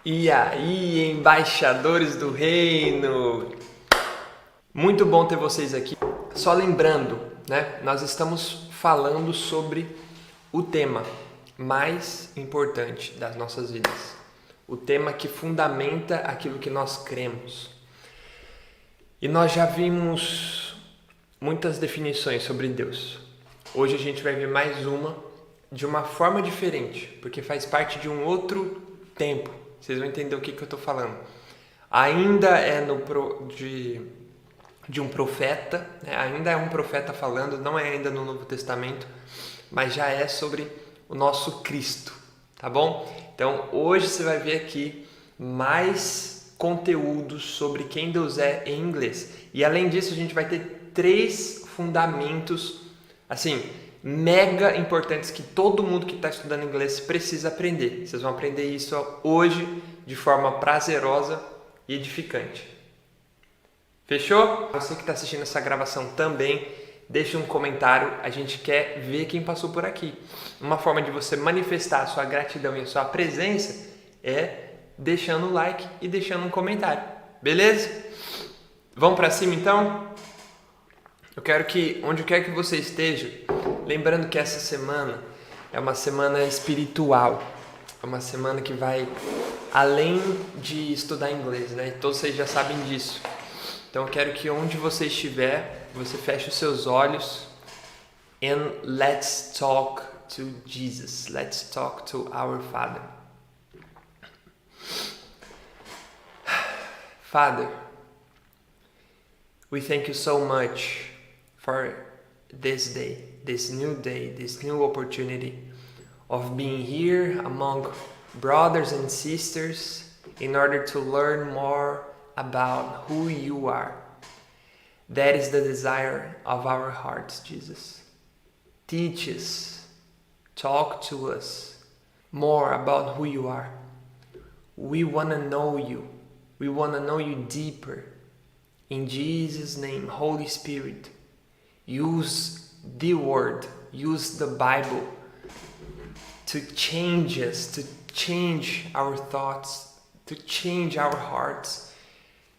E aí, embaixadores do reino? Muito bom ter vocês aqui. Só lembrando, né? Nós estamos falando sobre o tema mais importante das nossas vidas. O tema que fundamenta aquilo que nós cremos. E nós já vimos muitas definições sobre Deus. Hoje a gente vai ver mais uma de uma forma diferente, porque faz parte de um outro tempo. Vocês vão entender o que eu estou falando. Ainda é de um profeta, né? Ainda é um profeta falando, não é ainda no Novo Testamento, mas já é sobre o nosso Cristo, tá bom? Então hoje você vai ver aqui mais conteúdos sobre quem Deus é em inglês. E além disso a gente vai ter 3 fundamentos, assim, mega importantes que todo mundo que está estudando inglês precisa aprender. Vocês vão aprender isso hoje de forma prazerosa e edificante. Fechou? Você que está assistindo essa gravação também, deixa um comentário. A gente quer ver quem passou por aqui. Uma forma de você manifestar a sua gratidão e a sua presença é deixando o like e deixando um comentário. Beleza? Vamos para cima então? Eu quero que, onde quer que você esteja, lembrando que essa semana é uma semana espiritual, é uma semana que vai além de estudar inglês, né? Todos vocês já sabem disso. Então eu quero que onde você estiver, você feche os seus olhos and let's talk to Jesus. Let's talk to our Father. Father, we thank you so much for this day, this new opportunity of being here among brothers and sisters in order to learn more about who you are. That is the desire of our hearts, Jesus. Teach us, talk to us more about who you are. We want to know you. We want to know you deeper. In Jesus' name, Holy Spirit, use the Word, use the Bible to change us, to change our thoughts, to change our hearts,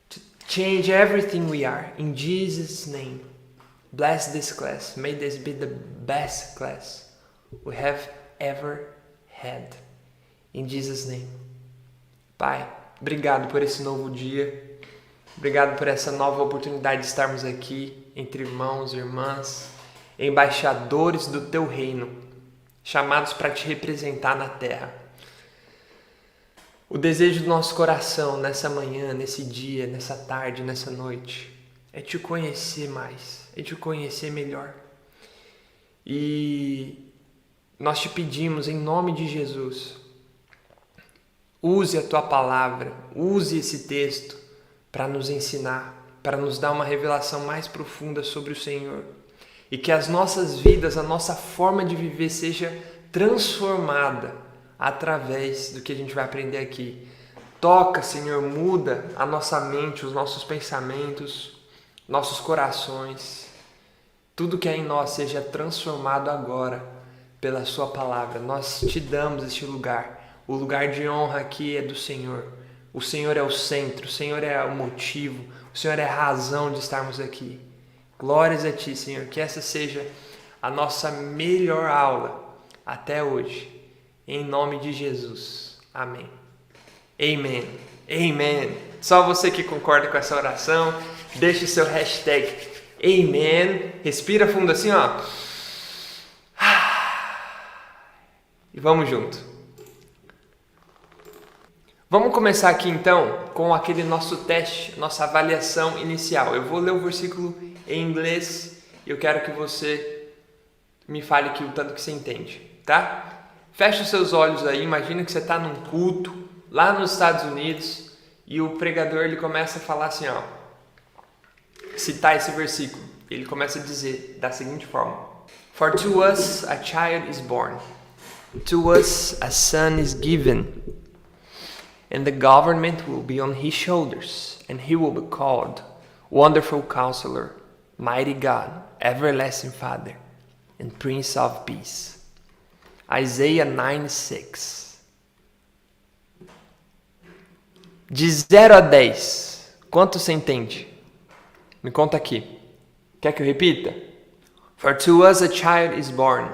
to change everything we are. In Jesus' name, bless this class. May this be the best class we have ever had. In Jesus' name. Pai, obrigado por esse novo dia. Obrigado por essa nova oportunidade de estarmos aqui entre irmãos e irmãs, embaixadores do Teu reino, chamados para Te representar na terra. O desejo do nosso coração nessa manhã, nesse dia, nessa tarde, nessa noite, é Te conhecer mais, é Te conhecer melhor. E nós Te pedimos, em nome de Jesus, use a Tua palavra, use esse texto para nos ensinar, para nos dar uma revelação mais profunda sobre o Senhor. E que as nossas vidas, a nossa forma de viver seja transformada através do que a gente vai aprender aqui. Toca, Senhor, muda a nossa mente, os nossos pensamentos, nossos corações. Tudo que é em nós seja transformado agora pela Sua palavra. Nós Te damos este lugar. O lugar de honra aqui é do Senhor. O Senhor é o centro, o Senhor é o motivo, o Senhor é a razão de estarmos aqui. Glórias a Ti, Senhor, que essa seja a nossa melhor aula até hoje. Em nome de Jesus. Amém. Amen. Amen. Só você que concorda com essa oração, deixe o seu hashtag Amen. Respira fundo assim, ó. E vamos junto. Vamos começar aqui então com aquele nosso teste, nossa avaliação inicial. Eu vou ler o versículo em inglês e eu quero que você me fale aqui o tanto que você entende, tá? Fecha os seus olhos aí, imagina que você está num culto lá nos Estados Unidos e o pregador ele começa a falar assim, ó, citar esse versículo. Ele começa a dizer da seguinte forma: For to us a child is born, to us a son is given. And the government will be on his shoulders, and he will be called Wonderful Counselor, Mighty God, Everlasting Father, and Prince of Peace. Isaiah 9:6. De 0 a 10, quanto você entende? Me conta aqui. Quer que eu repita? For to us a child is born,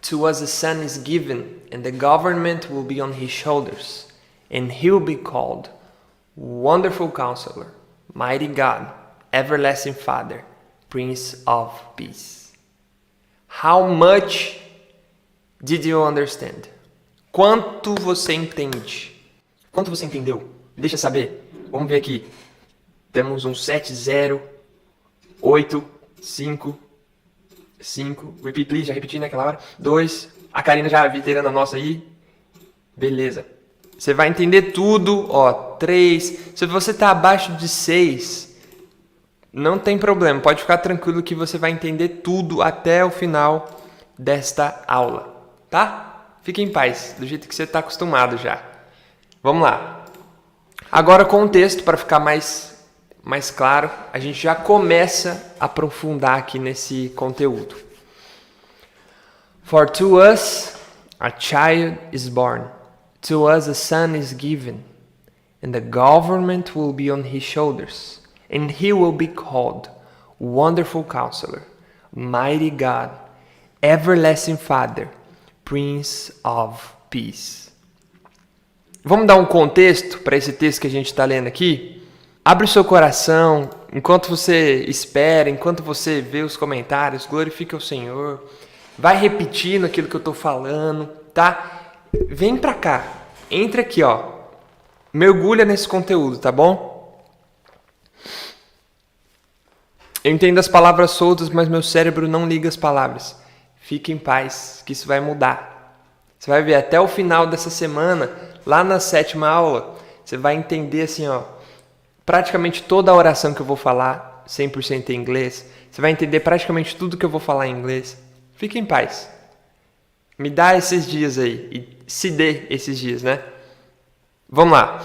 to us a son is given, and the government will be on his shoulders, and he will be called Wonderful Counselor, Mighty God, Everlasting Father, Prince of Peace. How much did you understand? Quanto você entende? Quanto você entendeu? Deixa eu saber. Vamos ver aqui. Temos um 7, 0, 8, 5, 5. Repeat, please. Já repeti naquela hora. 2. A Karina já veterana nossa aí. Beleza. Você vai entender tudo. Ó, 3. Se você tá abaixo de 6, não tem problema. Pode ficar tranquilo que você vai entender tudo até o final desta aula. Tá? Fique em paz. Do jeito que você está acostumado já. Vamos lá. Agora com o texto, para ficar mais claro, a gente já começa a aprofundar aqui nesse conteúdo. For to us a child is born, to us a son is given, and the government will be on his shoulders, and he will be called Wonderful Counselor, Mighty God, Everlasting Father, Prince of Peace. Vamos dar um contexto para esse texto que a gente está lendo aqui? Abre o seu coração, enquanto você espera, enquanto você vê os comentários, glorifica o Senhor. Vai repetindo aquilo que eu estou falando, tá? Vem para cá, entra aqui, ó. Mergulha nesse conteúdo, tá bom? Eu entendo as palavras soltas, mas meu cérebro não liga as palavras. Fique em paz, que isso vai mudar. Você vai ver até o final dessa semana, lá na 7ª aula, você vai entender assim, ó, praticamente toda a oração que eu vou falar, 100% em inglês. Você vai entender praticamente tudo que eu vou falar em inglês. Fique em paz. Me dá esses dias aí, e se dê esses dias, né? Vamos lá.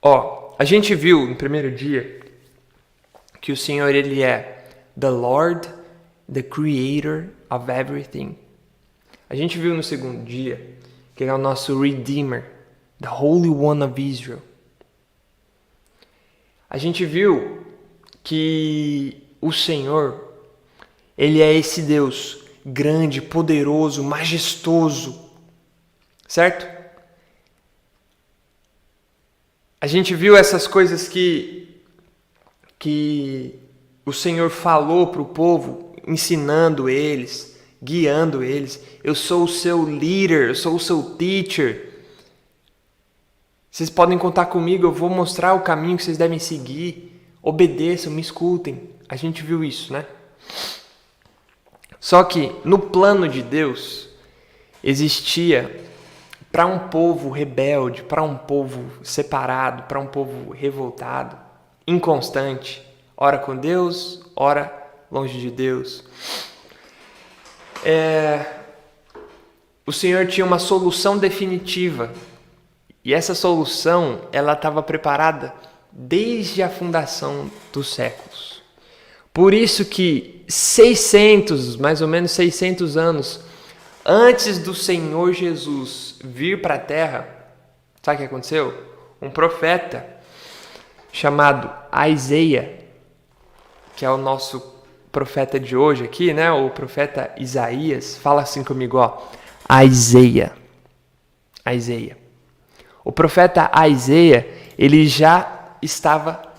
Ó, a gente viu no primeiro dia que o Senhor, Ele é the Lord, the Creator of everything. A gente viu no segundo dia que Ele é o nosso Redeemer, the Holy One of Israel. A gente viu que o Senhor, Ele é esse Deus grande, poderoso, majestoso, certo? A gente viu essas coisas que o Senhor falou para o povo, ensinando eles, guiando eles. Eu sou o seu líder, eu sou o seu teacher. Vocês podem contar comigo, eu vou mostrar o caminho que vocês devem seguir. Obedeçam, me escutem. A gente viu isso, né? Só que no plano de Deus existia para um povo rebelde, para um povo separado, para um povo revoltado, inconstante, ora com Deus, ora longe de Deus. O Senhor tinha uma solução definitiva. E essa solução, ela estava preparada desde a fundação dos séculos. Por isso que mais ou menos 600 anos antes do Senhor Jesus vir para a Terra, sabe o que aconteceu? Um profeta chamado Isaías, que é o nosso profeta de hoje aqui, né? O profeta Isaías, fala assim comigo, ó. Isaías. O profeta Isaías, ele já estava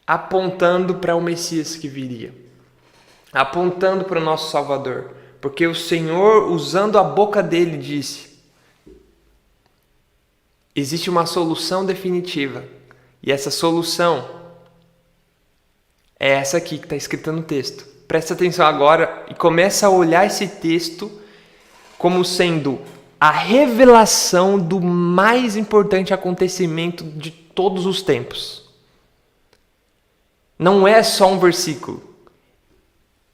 apontando para o Messias que viria. Apontando para o nosso Salvador. Porque o Senhor, usando a boca dele, disse: existe uma solução definitiva. E essa solução é essa aqui que está escrita no texto. Presta atenção agora e começa a olhar esse texto como sendo a revelação do mais importante acontecimento de todos os tempos. Não é só um versículo.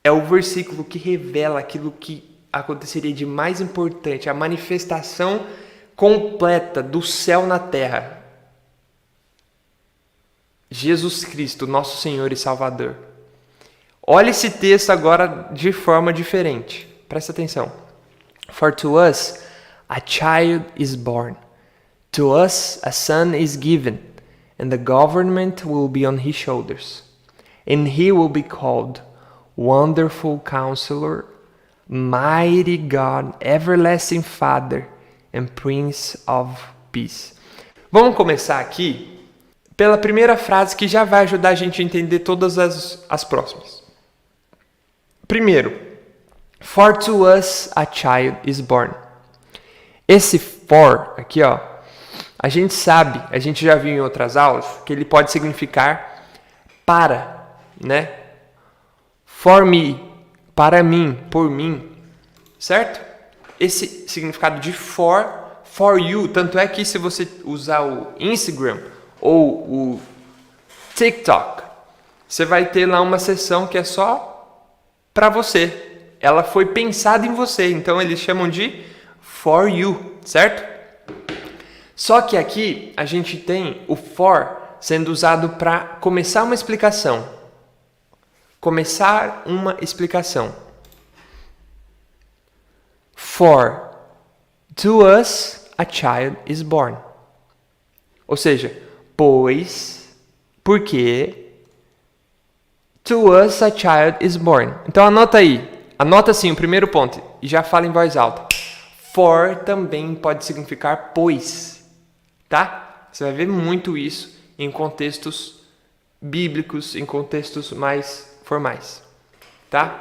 É o versículo que revela aquilo que aconteceria de mais importante, a manifestação completa do céu na terra. Jesus Cristo, nosso Senhor e Salvador. Olha esse texto agora de forma diferente. Presta atenção. For to us a child is born, To us a son is given, and the government will be on his shoulders. And he will be called Wonderful Counselor, Mighty God, Everlasting Father, and Prince of Peace. Vamos começar aqui pela primeira frase que já vai ajudar a gente a entender todas as próximas. Primeiro, for to us a child is born. Esse for aqui, ó, a gente sabe, a gente já viu em outras aulas, que ele pode significar para, né? For me, para mim, por mim, certo? Esse significado de for you, tanto é que se você usar o Instagram ou o TikTok, você vai ter lá uma seção que é só para você. Ela foi pensada em você, então eles chamam de for you, certo? Só que aqui a gente tem o for sendo usado para começar uma explicação. Começar uma explicação. For to us a child is born. Ou seja, pois, porque to us a child is born. Então anota aí. Anota assim o primeiro ponto e já fala em voz alta. For também pode significar pois, tá? Você vai ver muito isso em contextos bíblicos, em contextos mais formais, tá?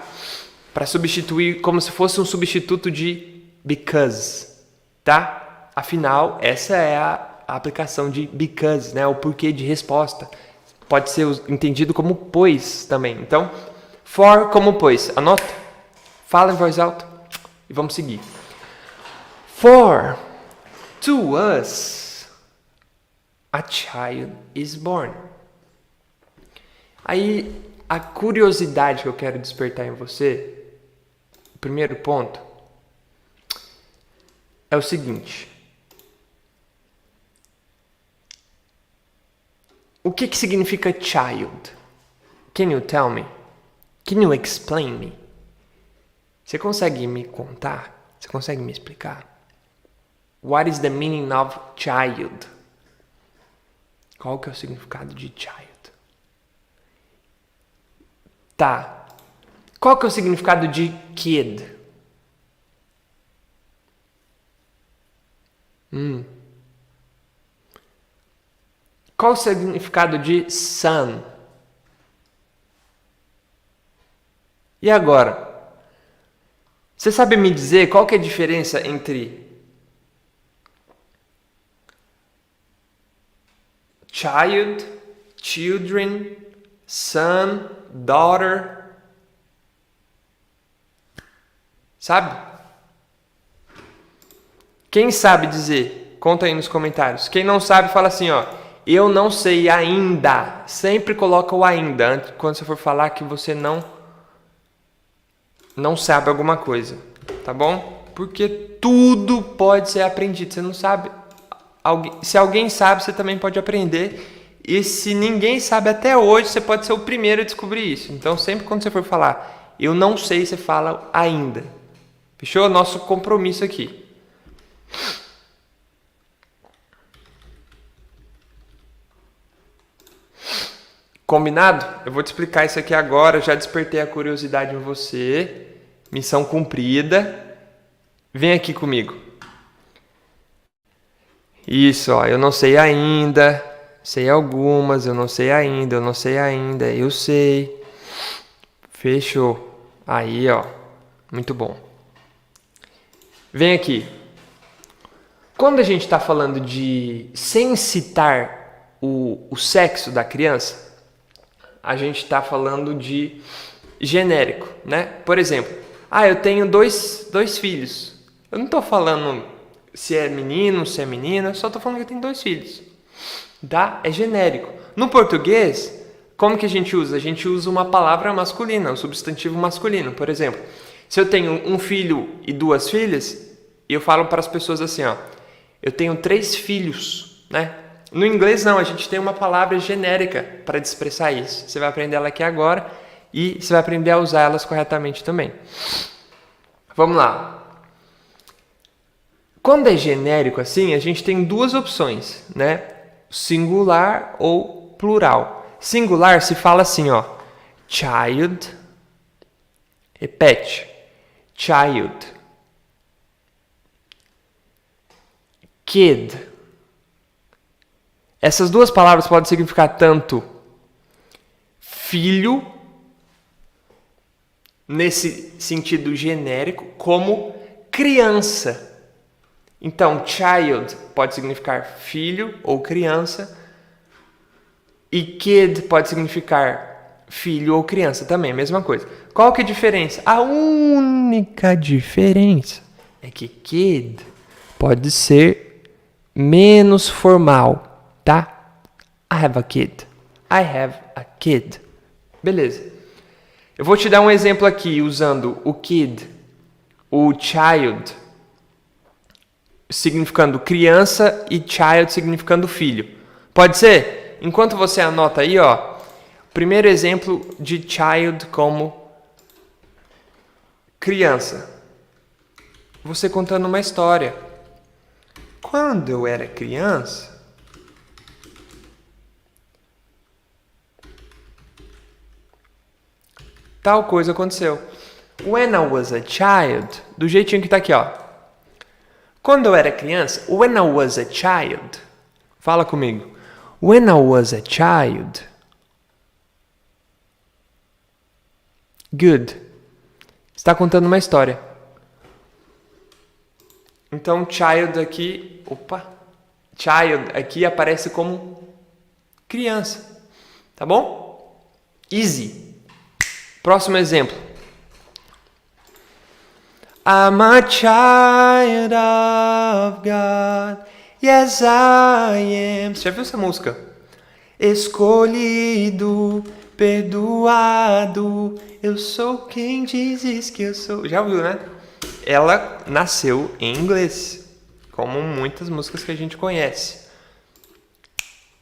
Para substituir como se fosse um substituto de because, tá? Afinal, essa é a aplicação de because, né? O porquê de resposta. Pode ser entendido como pois também. Então, for como pois. Anota, fala em voz alta e vamos seguir. For to us a child is born. Aí, a curiosidade que eu quero despertar em você, o primeiro ponto, é o seguinte. O que significa child? Can you tell me? Can you explain me? Você consegue me contar? Você consegue me explicar? What is the meaning of child? Qual que é o significado de child? Tá. Qual que é o significado de kid? Qual o significado de son? E agora? Você sabe me dizer qual que é a diferença entre child, children, son, daughter? Sabe? Quem sabe dizer? Conta aí nos comentários. Quem não sabe, fala assim, ó. Eu não sei ainda. Sempre coloca o ainda quando você for falar que você não sabe alguma coisa, tá bom? Porque tudo pode ser aprendido. Você não sabe. Se alguém sabe, você também pode aprender. E se ninguém sabe até hoje, você pode ser o primeiro a descobrir isso. Então, sempre quando você for falar, eu não sei, você fala ainda. Fechou? Nosso compromisso aqui. Combinado? Eu vou te explicar isso aqui agora. Já despertei a curiosidade em você. Missão cumprida. Vem aqui comigo. Isso, ó. Eu não sei ainda. Sei algumas. Eu não sei ainda. Eu não sei ainda. Eu sei. Fechou. Aí, ó. Muito bom. Vem aqui. Quando a gente está falando de sem citar o sexo da criança, a gente está falando de genérico, né? Por exemplo, eu tenho dois filhos. Eu não estou falando se é menino, se é menina, eu só estou falando que eu tenho 2 filhos. Tá? É genérico. No português, como que a gente usa? A gente usa uma palavra masculina, um substantivo masculino. Por exemplo, se eu tenho um filho e 2 filhas, eu falo para as pessoas assim, ó, eu tenho 3 filhos, né? No inglês não, a gente tem uma palavra genérica para expressar isso. Você vai aprender ela aqui agora e você vai aprender a usar elas corretamente também. Vamos lá. Quando é genérico assim, a gente tem duas opções, né? Singular ou plural. Singular se fala assim, ó. Child. Repete. Child. Kid. Essas duas palavras podem significar tanto filho, nesse sentido genérico, como criança. Então, child pode significar filho ou criança, e kid pode significar filho ou criança também, a mesma coisa. Qual que é a diferença? A única diferença é que kid pode ser menos formal, tá? I have a kid. I have a kid. Beleza. Eu vou te dar um exemplo aqui usando o kid, o child, significando criança e child significando filho. Pode ser? Enquanto você anota aí, ó, primeiro exemplo de child como criança. Você contando uma história. Quando eu era criança, tal coisa aconteceu. When I was a child, do jeitinho que tá aqui, ó. Quando eu era criança, when I was a child. Fala comigo. When I was a child. Good. Está contando uma história. Então, child aqui, child aqui aparece como criança. Tá bom? Easy. Próximo exemplo. I'm a child of God. Yes, I am. Você já viu essa música? Escolhido, perdoado. Eu sou quem diz que eu sou. Já viu, né? Ela nasceu em inglês, como muitas músicas que a gente conhece.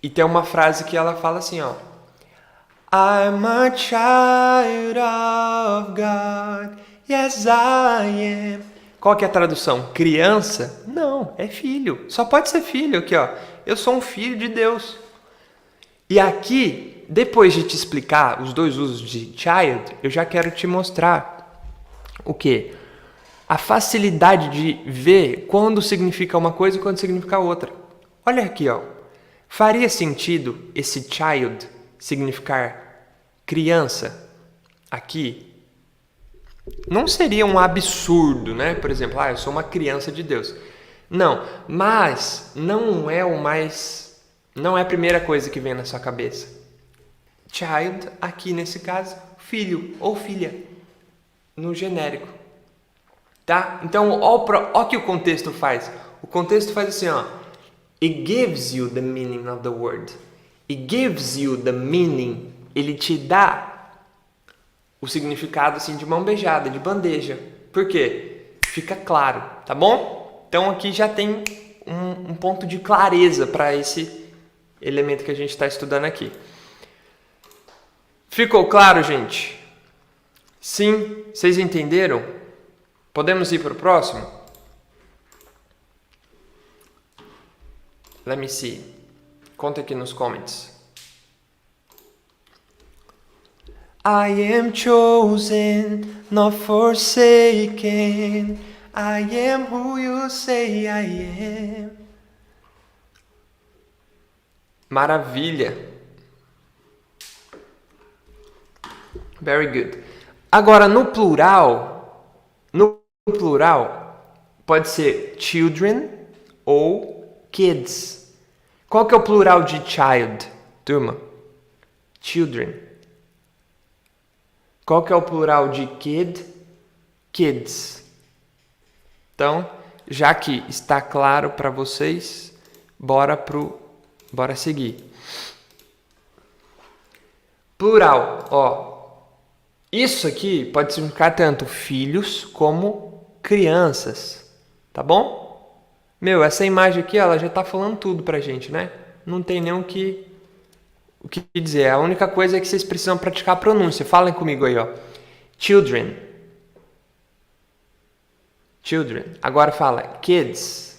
E tem uma frase que ela fala assim, ó. I'm a child of God. Yes, I am. Qual que é a tradução? Criança? Não, é filho. Só pode ser filho aqui, ó. Eu sou um filho de Deus. E aqui, depois de te explicar os dois usos de child, eu já quero te mostrar o quê? A facilidade de ver quando significa uma coisa e quando significa outra. Olha aqui, ó. Faria sentido esse child significar criança aqui? Não seria um absurdo, né? Por exemplo, eu sou uma criança de Deus. Não, mas não é a primeira coisa que vem na sua cabeça. Child, aqui nesse caso, filho ou filha, no genérico. Tá? Então, ó que o contexto faz. O contexto faz assim, ó. It gives you the meaning of the word. It gives you the meaning. Ele te dá o significado assim de mão beijada, de bandeja. Por quê? Fica claro, tá bom? Então aqui já tem um ponto de clareza para esse elemento que a gente está estudando aqui. Ficou claro, gente? Sim? Vocês entenderam? Podemos ir para o próximo? Let me see. Conta aqui nos comments. I am chosen, not forsaken. I am who you say I am. Maravilha. Very good. Agora, no plural, pode ser children ou kids. Qual que é o plural de child, turma? Children. Qual que é o plural de kid? Kids. Então, já que está claro para vocês, bora seguir. Plural, ó. Isso aqui pode significar tanto filhos como crianças, tá bom? Essa imagem aqui, ela já está falando tudo pra gente, né? Não tem nem o que dizer. A única coisa é que vocês precisam praticar a pronúncia. Falem comigo aí, ó. Children. Children. Agora fala kids.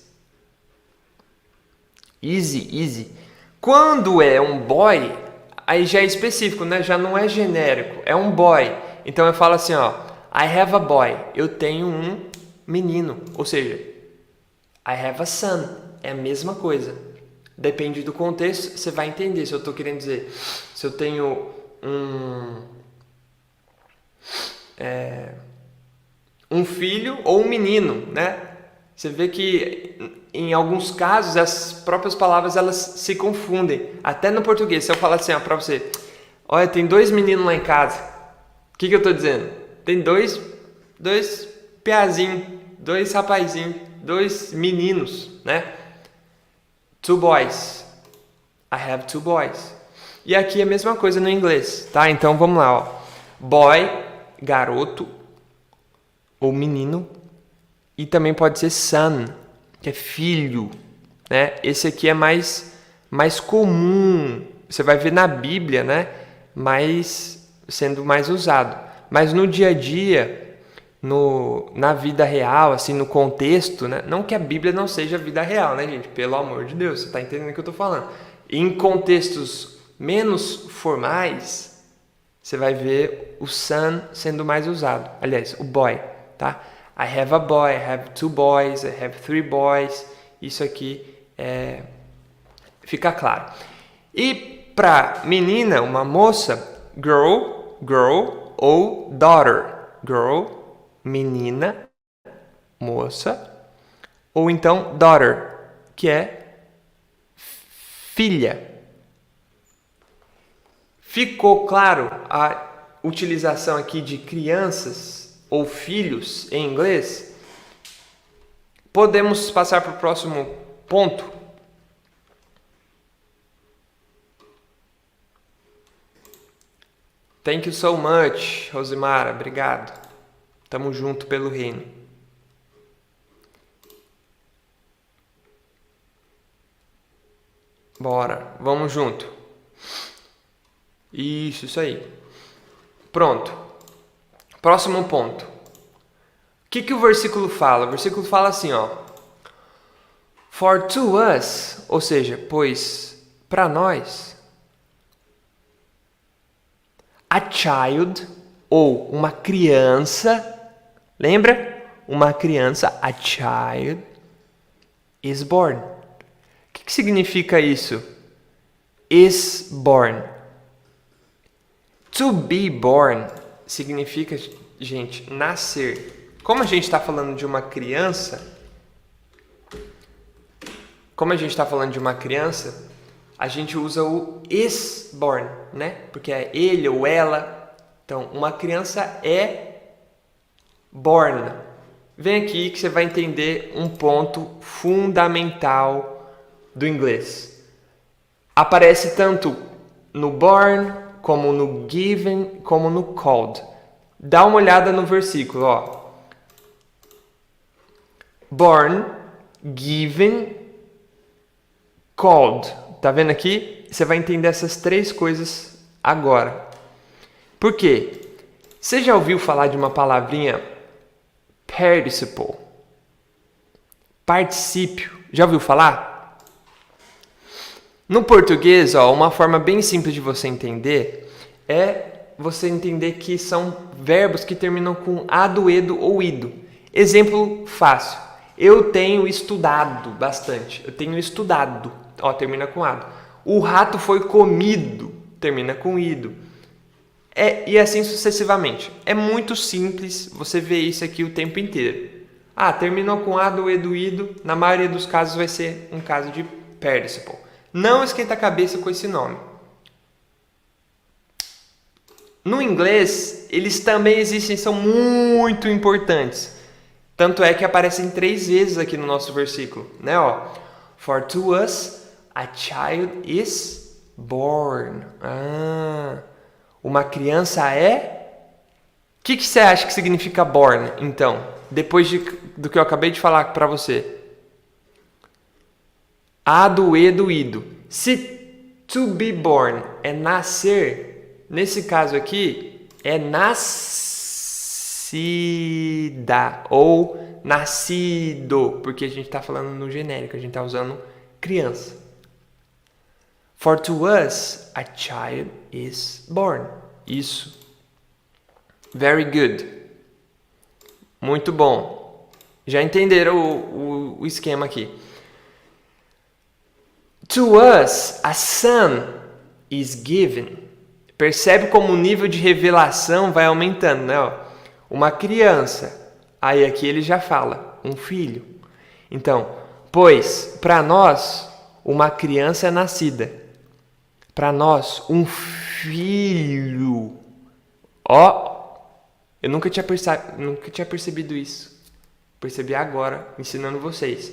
Easy, easy. Quando é um boy, aí já é específico, né? Já não é genérico, é um boy. Então eu falo assim, ó, I have a boy. Eu tenho um menino. Ou seja, I have a son. É a mesma coisa. Depende do contexto, você vai entender se eu estou querendo dizer. Se eu tenho um filho ou um menino, né? Você vê que em alguns casos as próprias palavras elas se confundem. Até no português, se eu falar assim, ó, para você, olha, tem 2 meninos lá em casa. O que eu estou dizendo? Tem dois piazinhos, 2 rapazinhos, 2 meninos, né? 2 boys. I have 2 boys. E aqui é a mesma coisa no inglês, tá? Então vamos lá, ó. Boy, garoto ou menino. E também pode ser son, que é filho, né? Esse aqui é mais comum. Você vai ver na Bíblia, né? Sendo mais usado. Mas no dia a dia, na vida real, assim, no contexto, né? Não que a Bíblia não seja vida real, né, gente? Pelo amor de Deus, você está entendendo o que eu estou falando. Em contextos menos formais, você vai ver o son sendo mais usado. Aliás, o boy, tá? I have a boy, I have 2 boys, I have 3 boys. Isso aqui fica claro. E para menina, uma moça, girl ou daughter. Girl, menina, moça. Ou então daughter, que é filha. Ficou claro a utilização aqui de crianças ou filhos em inglês? Podemos passar para o próximo ponto. Thank you so much, Rosimara. Obrigado. Tamo junto pelo reino. Bora, vamos junto. Isso aí. Pronto. Próximo ponto. O que o versículo fala? O versículo fala assim, ó. For to us, ou seja, pois para nós, a child, ou uma criança, lembra? Uma criança, a child, is born. O que significa isso? Is born. To be born significa, gente, nascer. Como a gente está falando de uma criança, a gente usa o is born, né? Porque é ele ou ela. Então, uma criança é born. Vem aqui que você vai entender um ponto fundamental do inglês. Aparece tanto no born, como no given, como no called. Dá uma olhada no versículo, ó. Born, given, called. Tá vendo aqui? Você vai entender essas 3 coisas agora. Por quê? Você já ouviu falar de uma palavrinha participle? Particípio. Já ouviu falar? No português, ó, uma forma bem simples de você entender é você entender que são verbos que terminam com ado, edo ou ido. Exemplo fácil. Eu tenho estudado bastante. Eu tenho estudado. Ó, termina com ado. O rato foi comido. Termina com ido. E assim sucessivamente. É muito simples. Você vê isso aqui o tempo inteiro. Ah, terminou com ado, edo, ido. Na maioria dos casos vai ser um caso de participle. Não esquenta a cabeça com esse nome. No inglês, eles também existem, são muito importantes. Tanto é que aparecem 3 vezes aqui no nosso versículo, né? Ó, for to us a child is born. Uma criança é... O que você acha que significa born, então? Depois do que eu acabei de falar para você. Ado, edo, ido. Se to be born é nascer, nesse caso aqui é nascida ou nascido, porque a gente está falando no genérico, a gente está usando criança, For to us a child is born. Isso. Very good. Muito bom. Já entenderam o esquema aqui. To us a son is given. Percebe como o nível de revelação vai aumentando, né? Uma criança. Aí aqui ele já fala, um filho. Então, pois para nós uma criança é nascida. Para nós um filho. Eu nunca tinha percebido isso. Percebi agora, ensinando vocês.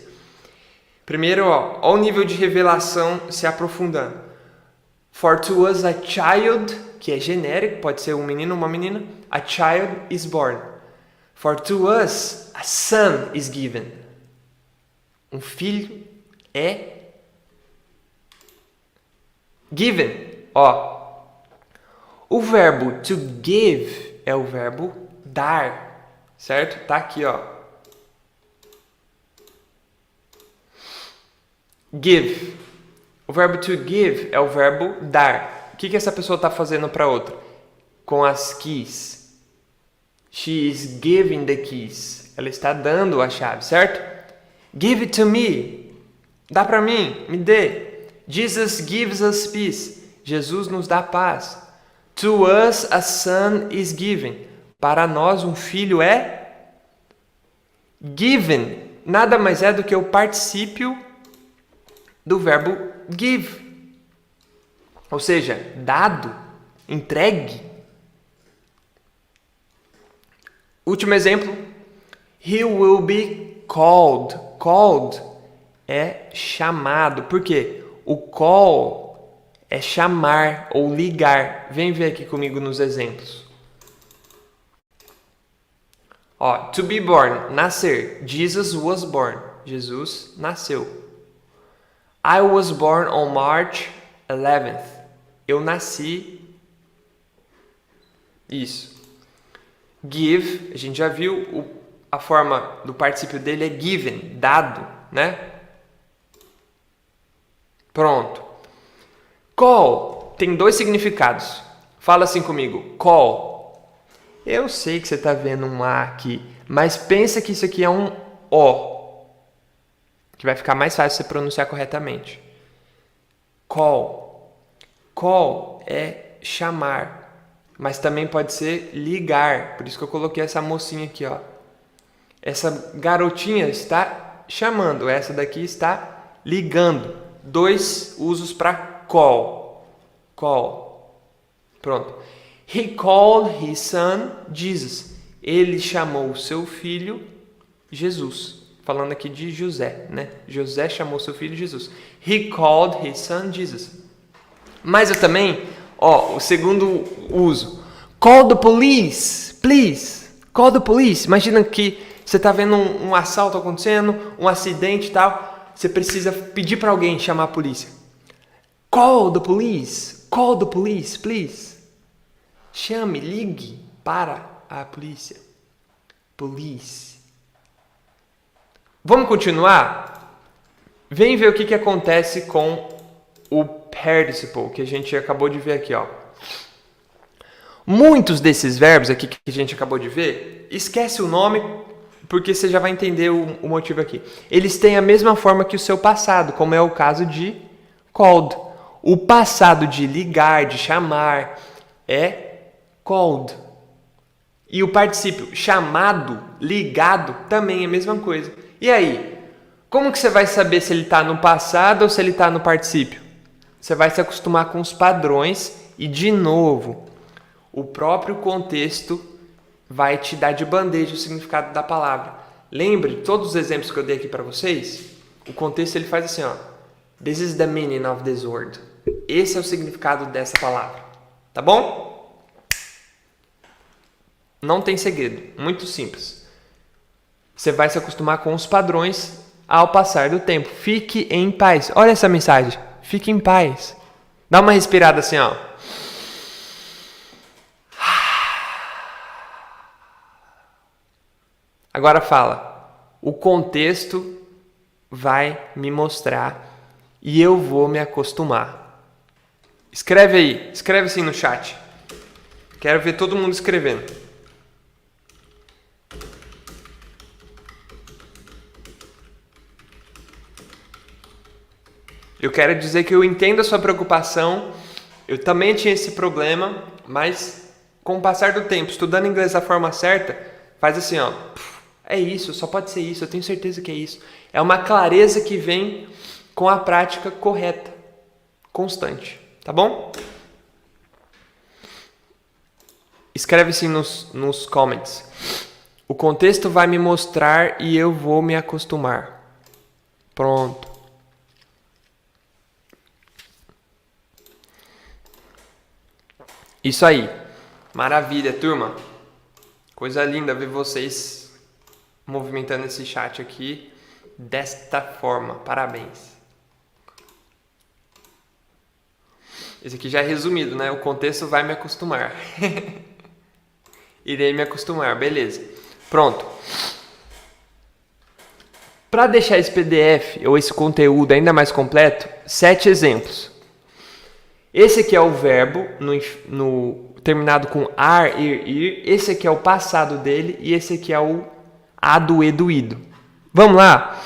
Primeiro, ó o nível de revelação se aprofundando. For to us a child, que é genérico, pode ser um menino ou uma menina. A child is born. For to us a son is given. Um filho é given. O verbo to give é o verbo dar, certo? Tá aqui, Give. O verbo to give é o verbo dar. O que essa pessoa está fazendo para outra? Com as keys. She is giving the keys. Ela está dando a chave, certo? Give it to me. Dá para mim, me dê. Jesus gives us peace. Jesus nos dá paz. To us a son is given. Para nós um filho é given. Nada mais é do que o particípio do verbo give. Ou seja, dado, entregue. Último exemplo. He will be called. Called é chamado. Por quê? O call é chamar ou ligar. Vem ver aqui comigo nos exemplos. To be born, nascer. Jesus was born. Jesus nasceu. I was born on March 11th. Eu nasci. Isso. Give, a gente já viu, a forma do particípio dele é given, dado, né? Pronto. Call tem dois significados. Fala assim comigo. Call. Eu sei que você está vendo um A aqui, mas pensa que isso aqui é um O. Que vai ficar mais fácil você pronunciar corretamente. Call. Call é chamar, mas também pode ser ligar. Por isso que eu coloquei essa mocinha aqui, Essa garotinha está chamando, essa daqui está ligando. Dois usos para call. Call. Pronto. He called his son Jesus. Ele chamou o seu filho Jesus. Falando aqui de José, né? José chamou seu filho Jesus. He called his son Jesus. Mas eu também, o segundo uso. Call the police, please. Call the police. Imagina que você está vendo um assalto acontecendo, um acidente e tal. Você precisa pedir para alguém chamar a polícia. Call the police. Call the police, please. Chame, ligue para a polícia. Police. Vamos continuar? Vem ver o que acontece com o participle, que a gente acabou de ver aqui, Muitos desses verbos aqui que a gente acabou de ver, esquece o nome, porque você já vai entender o motivo aqui. Eles têm a mesma forma que o seu passado, como é o caso de called. O passado de ligar, de chamar, é called. E o particípio chamado, ligado, também é a mesma coisa. E aí, como que você vai saber se ele está no passado ou se ele está no particípio? Você vai se acostumar com os padrões e, de novo, o próprio contexto vai te dar de bandeja o significado da palavra. Lembre, todos os exemplos que eu dei aqui para vocês, o contexto ele faz assim, This is the meaning of this word. Esse é o significado dessa palavra. Tá bom? Não tem segredo, muito simples. Você vai se acostumar com os padrões ao passar do tempo. Fique em paz. Olha essa mensagem. Fique em paz. Dá uma respirada assim, Agora fala. O contexto vai me mostrar e eu vou me acostumar. Escreve aí, escreve assim no chat. Quero ver todo mundo escrevendo. Eu quero dizer que eu entendo a sua preocupação. Eu também tinha esse problema, mas com o passar do tempo, estudando inglês da forma certa, faz assim, ó. É isso, só pode ser isso, eu tenho certeza que é isso. É uma clareza que vem com a prática correta, constante, tá bom? Escreve assim nos comments. O contexto vai me mostrar e eu vou me acostumar. Pronto. Isso aí. Maravilha, turma. Coisa linda ver vocês movimentando esse chat aqui desta forma. Parabéns. Esse aqui já é resumido, né? O contexto vai me acostumar. Irei me acostumar, beleza. Pronto. Para deixar esse PDF ou esse conteúdo ainda mais completo, 7 exemplos. Esse aqui é o verbo terminado com ar, ir. Esse aqui é o passado dele e esse aqui é o ado, edo, ido. Vamos lá?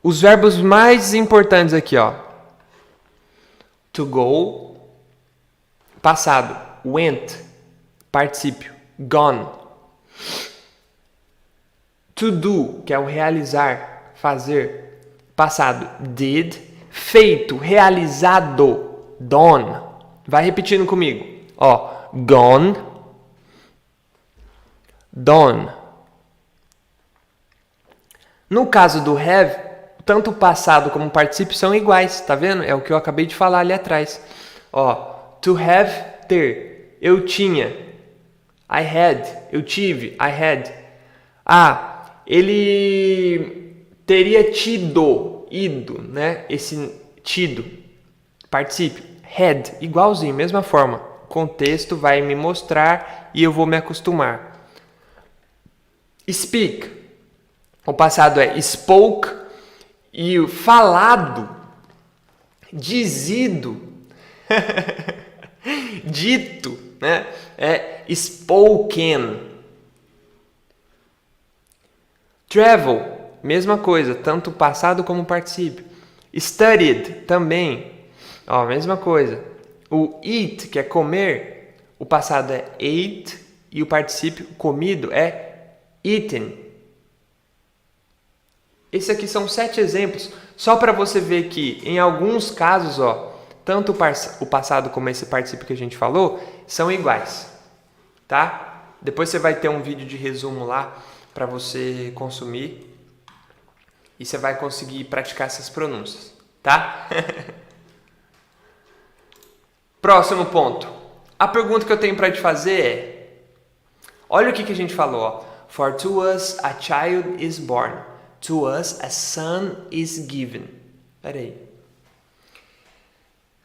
Os verbos mais importantes aqui, ó. To go, passado. Went, particípio. Gone. To do, que é o realizar, fazer. Passado. Did. Feito, realizado. Done. Vai repetindo comigo. Ó, gone. Done. No caso do have, tanto o passado como o particípio são iguais, tá vendo? É o que eu acabei de falar ali atrás. Ó, to have, ter. Eu tinha. I had, eu tive, I had. Ah, ele teria tido, ido, né? Esse tido, particípio, had, igualzinho, mesma forma. O contexto vai me mostrar e eu vou me acostumar. Speak, o passado é spoke e o falado, dizido, dito, né? É spoken. Travel, mesma coisa, tanto passado como particípio. Studied, também, ó, mesma coisa. O eat, que é comer, o passado é ate e o particípio comido é eaten. Esses aqui são 7 exemplos, só para você ver que em alguns casos, ó, tanto o passado como esse particípio que a gente falou são iguais, tá? Depois você vai ter um vídeo de resumo lá para você consumir e você vai conseguir praticar essas pronúncias, tá? Próximo ponto. A pergunta que eu tenho para te fazer é: olha o que a gente falou, ó. For to us a child is born, to us a son is given. Pera aí.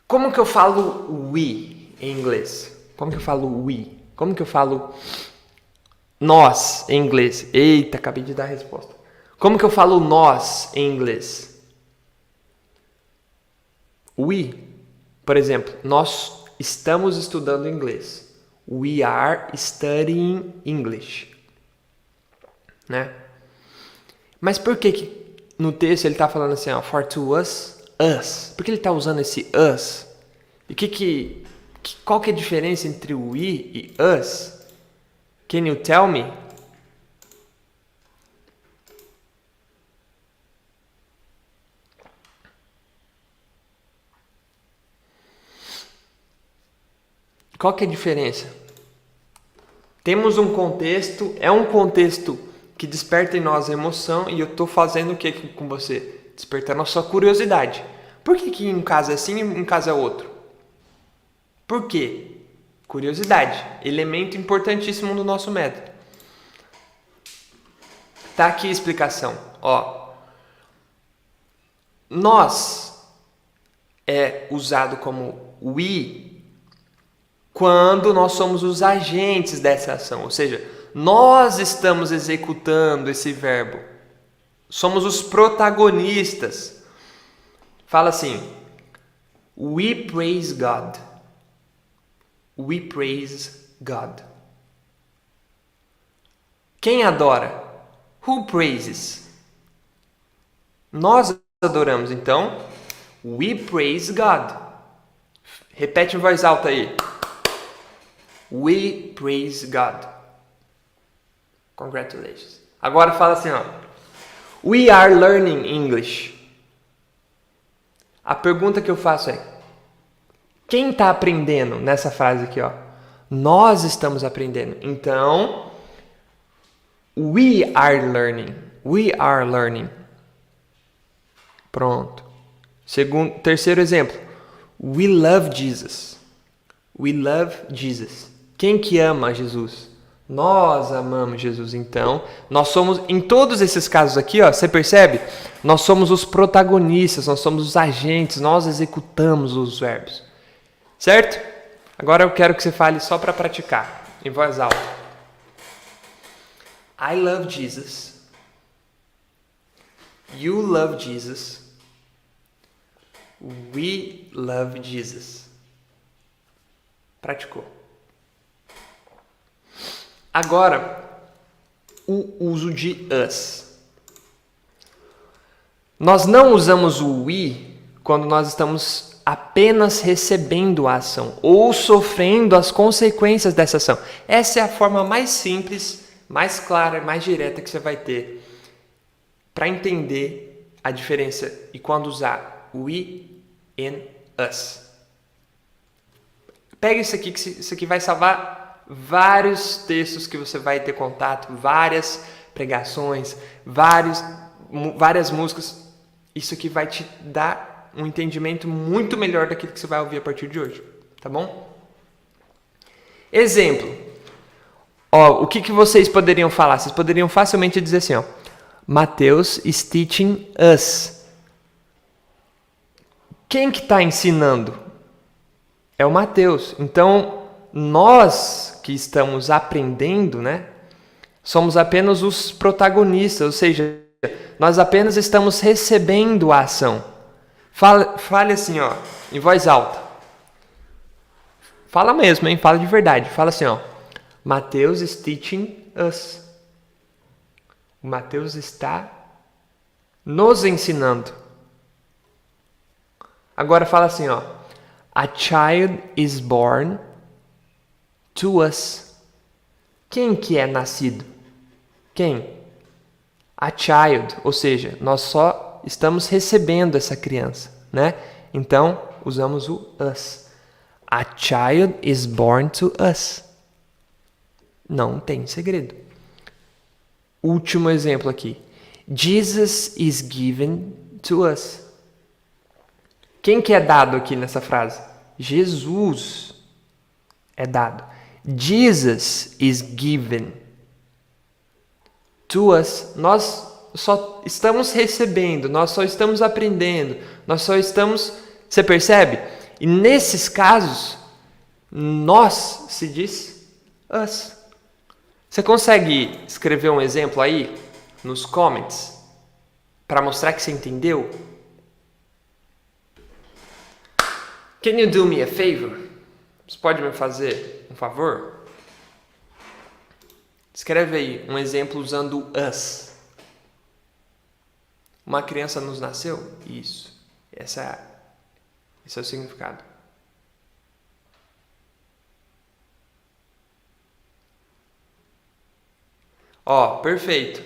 Como que eu falo we em inglês? Como que eu falo we? Como que eu falo nós em inglês? Eita, acabei de dar a resposta. Como que eu falo nós em inglês? We. Por exemplo, nós estamos estudando inglês. We are studying English. Né? Mas por que no texto ele está falando assim, ó, for to us, us? Por que ele está usando esse us? E qual que é a diferença entre o we e us? Can you tell me? Qual que é a diferença? Temos um contexto, é um contexto que desperta em nós a emoção e eu estou fazendo o que com você? Despertando a sua curiosidade. Por que um caso é assim e um caso é outro? Por quê? Curiosidade, elemento importantíssimo do nosso método. Tá aqui a explicação. Ó, nós é usado como we quando nós somos os agentes dessa ação, ou seja, nós estamos executando esse verbo. Somos os protagonistas. Fala assim: we praise God. We praise God. Quem adora? Who praises? Nós adoramos, então, we praise God. Repete em voz alta aí. We praise God. Congratulations. Agora fala assim, ó. We are learning English. A pergunta que eu faço é: quem está aprendendo nessa frase aqui, ó? Nós estamos aprendendo. Então, we are learning. We are learning. Pronto. Terceiro exemplo. We love Jesus. We love Jesus. Quem que ama Jesus? Nós amamos Jesus. Então, nós somos, em todos esses casos aqui, ó, você percebe? Nós somos os protagonistas, nós somos os agentes, nós executamos os verbos. Certo? Agora eu quero que você fale só para praticar, em voz alta. I love Jesus. You love Jesus. We love Jesus. Praticou. Agora, o uso de us. Nós não usamos o we quando nós estamos apenas recebendo a ação ou sofrendo as consequências dessa ação. Essa é a forma mais simples, mais clara, mais direta que você vai ter para entender a diferença e quando usar we and us. Pega isso aqui, que isso aqui vai salvar vários textos que você vai ter contato, várias pregações, várias músicas. Isso aqui vai te dar um entendimento muito melhor daquilo que você vai ouvir a partir de hoje, tá bom? Exemplo. Ó, o que vocês poderiam falar? Vocês poderiam facilmente dizer assim, ó. Mateus is teaching us. Quem que está ensinando? É o Mateus. Então, nós que estamos aprendendo, né? Somos apenas os protagonistas, ou seja, nós apenas estamos recebendo a ação. Fale assim, ó, em voz alta. Fala mesmo, hein? Fala de verdade. Fala assim, ó. Mateus is teaching us. O Mateus está nos ensinando. Agora fala assim, ó. A child is born to us. Quem que é nascido? Quem? A child, ou seja, nós só estamos recebendo essa criança, né? Então, usamos o us. A child is born to us. Não tem segredo. Último exemplo aqui. Jesus is given to us. Quem que é dado aqui nessa frase? Jesus é dado. Jesus is given to us. Nós só estamos recebendo, nós só estamos aprendendo, nós só estamos... Você percebe? E nesses casos, nós se diz us. Você consegue escrever um exemplo aí nos comments para mostrar que você entendeu? Can you do me a favor? Você pode me fazer um favor? Escreve aí um exemplo usando us. Uma criança nos nasceu? Isso. Esse é o significado. Ó, perfeito.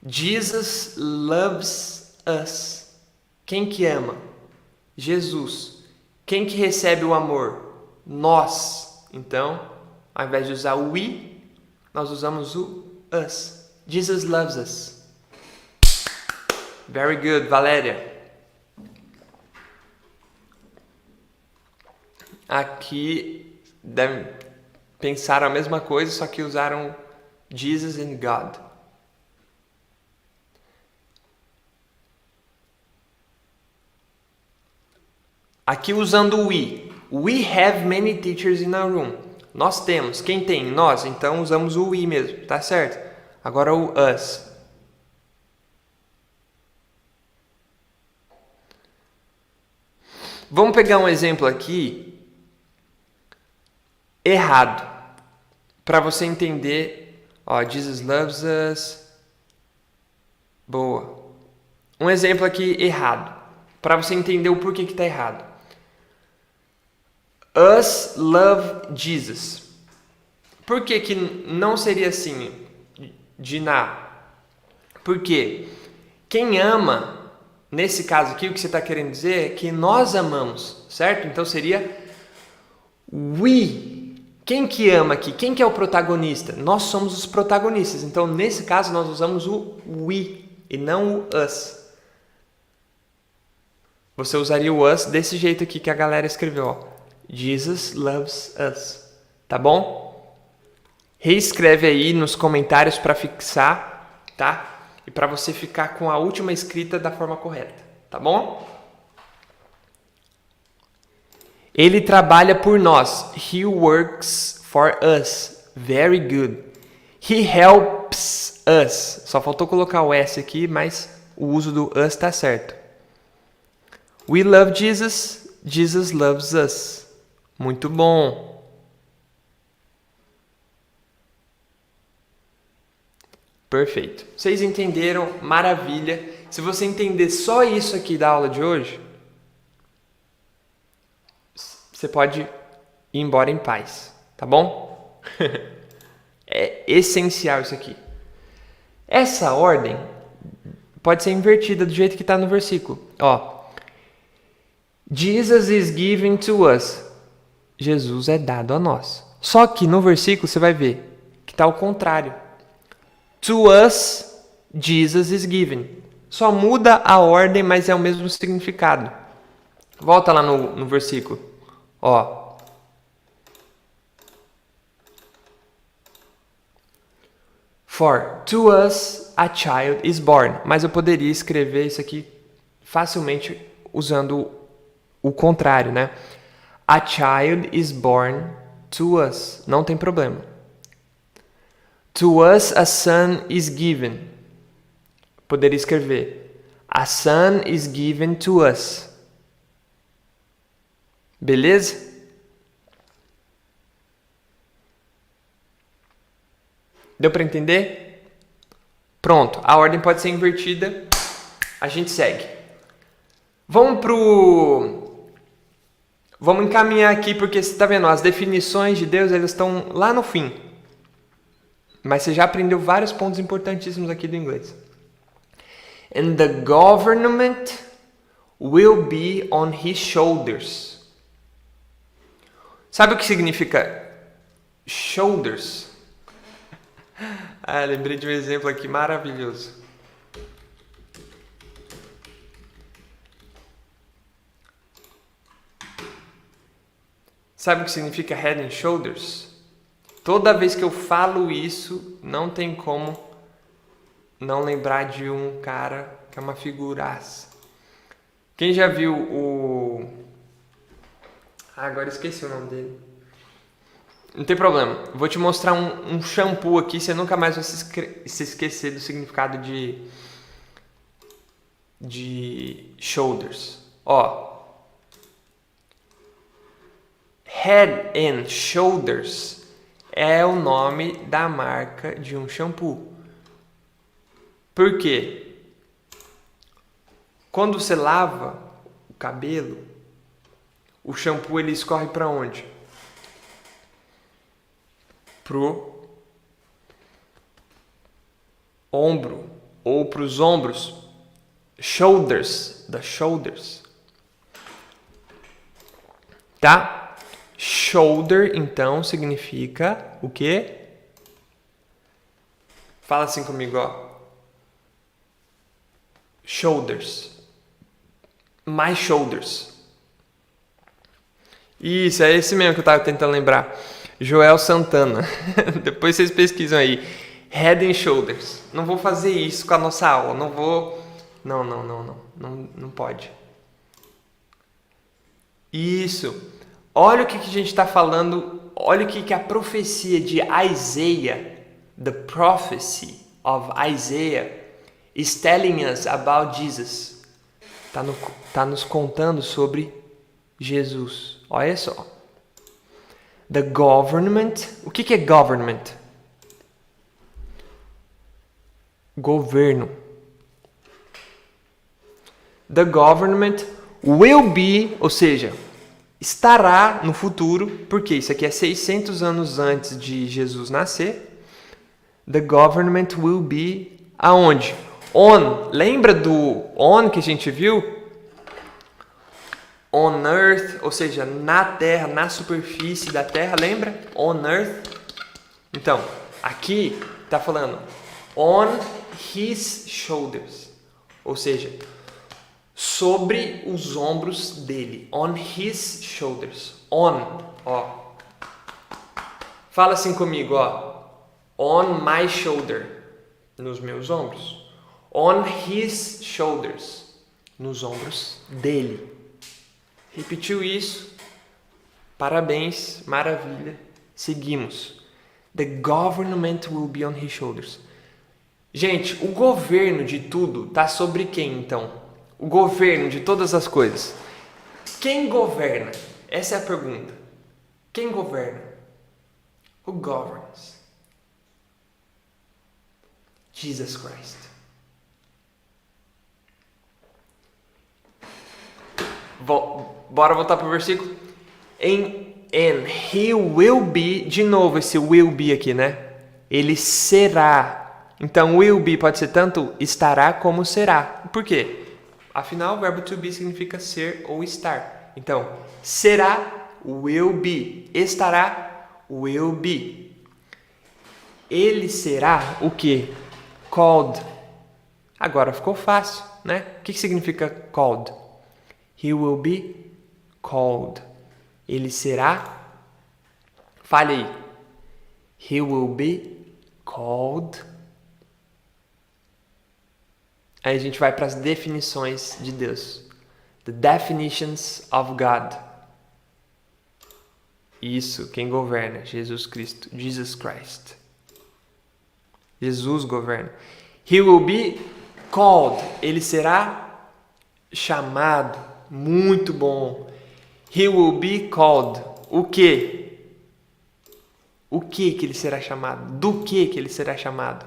Jesus loves us. Quem que ama? Jesus. Quem que recebe o amor? Nós. Então, ao invés de usar o we, nós usamos o us. Jesus loves us. Very good, Valéria. Aqui devem pensar a mesma coisa, só que usaram Jesus and God. Aqui usando o we. We have many teachers in our room. Nós temos. Quem tem? Nós. Então usamos o we mesmo. Tá certo? Agora o us. Vamos pegar um exemplo aqui errado. Para você entender, ó, Jesus loves us. Boa. Um exemplo aqui errado. Para você entender o porquê que está errado. Us love Jesus. Por que que não seria assim, Diná? Porque quem ama, nesse caso aqui, o que você está querendo dizer é que nós amamos, certo? Então seria we. Quem que ama aqui? Quem que é o protagonista? Nós somos os protagonistas. Então, nesse caso, nós usamos o we e não o us. Você usaria o us desse jeito aqui que a galera escreveu, ó. Jesus loves us. Tá bom? Reescreve aí nos comentários para fixar, tá? E para você ficar com a última escrita da forma correta, tá bom? Ele trabalha por nós. He works for us. Very good. He helps us. Só faltou colocar o S aqui, mas o uso do us tá certo. We love Jesus. Jesus loves us. Muito bom. Perfeito. Vocês entenderam? Maravilha. Se você entender só isso aqui da aula de hoje, você pode ir embora em paz, tá bom? É essencial isso aqui. Essa ordem pode ser invertida do jeito que está no versículo. Ó, Jesus is given to us. Jesus é dado a nós. Só que no versículo você vai ver que está ao contrário. To us, Jesus is given. Só muda a ordem, mas é o mesmo significado. Volta lá no versículo. Ó. For to us a child is born. Mas eu poderia escrever isso aqui facilmente usando o contrário, né? A child is born to us. Não tem problema. To us a son is given. Poderia escrever a son is given to us. Beleza? Deu para entender? Pronto, a ordem pode ser invertida. A gente segue. Vamos encaminhar aqui, porque você está vendo, as definições de Deus, elas estão lá no fim. Mas você já aprendeu vários pontos importantíssimos aqui do inglês. And the government will be on his shoulders. Sabe o que significa shoulders? Lembrei de um exemplo aqui maravilhoso. Sabe o que significa head and shoulders? Toda vez que eu falo isso, não tem como não lembrar de um cara que é uma figuraça. Quem já viu o... agora esqueci o nome dele. Não tem problema. Vou te mostrar um shampoo aqui, você nunca mais vai se esquecer do significado de shoulders. Ó. Head and Shoulders é o nome da marca de um shampoo. Por quê? Quando você lava o cabelo, o shampoo ele escorre para onde? Pro ombro ou para os ombros. Shoulders, the shoulders. Tá? Shoulder, então, significa o quê? Fala assim comigo, ó. Shoulders. My shoulders. Isso, é esse mesmo que eu estava tentando lembrar. Joel Santana. Depois vocês pesquisam aí. Head and Shoulders. Não vou fazer isso com a nossa aula. Não vou... Não pode. Isso. Olha o que a gente está falando, olha o que a profecia de Isaiah, the prophecy of Isaiah, is telling us about Jesus. Tá nos contando sobre Jesus. Olha só. The government. O que é government? Governo. The government will be, ou seja, estará no futuro, porque isso aqui é 600 anos antes de Jesus nascer. The government will be aonde? On. Lembra do on que a gente viu? On earth, ou seja, na terra, na superfície da terra, lembra? On earth. Então, aqui está falando on his shoulders, ou seja, sobre os ombros dele. On his shoulders. On, ó. Fala assim comigo, ó. On my shoulder, nos meus ombros. On his shoulders, nos ombros dele. Repetiu isso? Parabéns, maravilha. Seguimos. The government will be on his shoulders. Gente, o governo de tudo está sobre quem então? O governo de todas as coisas. Quem governa? Essa é a pergunta. Quem governa? Who governs? Jesus Christ. Bora voltar para o versículo? And he will be, de novo esse will be aqui, né? Ele será. Então, will be pode ser tanto estará como será. Por quê? Afinal, o verbo to be significa ser ou estar. Então, será, will be. Estará, will be. Ele será o quê? Called. Agora ficou fácil, né? O que significa called? He will be called. Ele será. Fale aí. He will be called. Aí a gente vai para as definições de Deus. The definitions of God. Isso, quem governa? Jesus Cristo. Jesus Christ. Jesus governa. He will be called. Ele será chamado. Muito bom. He will be called. O quê? O que ele será chamado? Do que ele será chamado?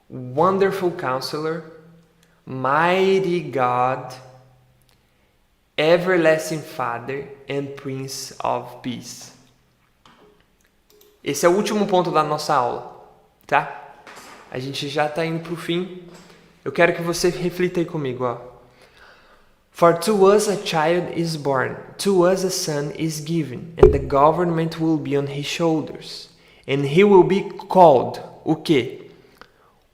Wonderful Counselor, Mighty God, Everlasting Father and Prince of Peace. Esse é o último ponto da nossa aula, tá? A gente já está indo para o fim. Eu quero que você reflita aí comigo, ó. For to us a child is born, to us a son is given, and the government will be on his shoulders. And he will be called, o quê?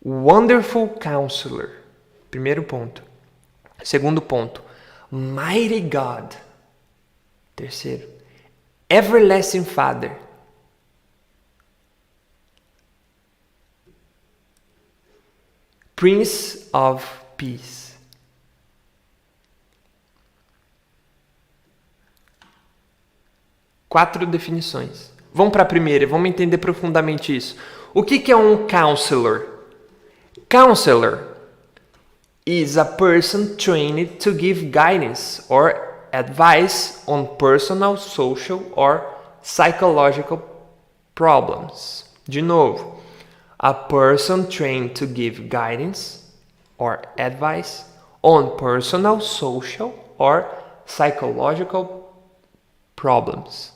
Wonderful Counselor. Primeiro ponto. Segundo ponto. Mighty God. Terceiro. Everlasting Father. Prince of Peace. Quatro definições. Vamos para a primeira, vamos entender profundamente isso. O que é um counselor? Counselor is a person trained to give guidance or advice on personal, social or psychological problems. De novo, a person trained to give guidance or advice on personal, social or psychological problems.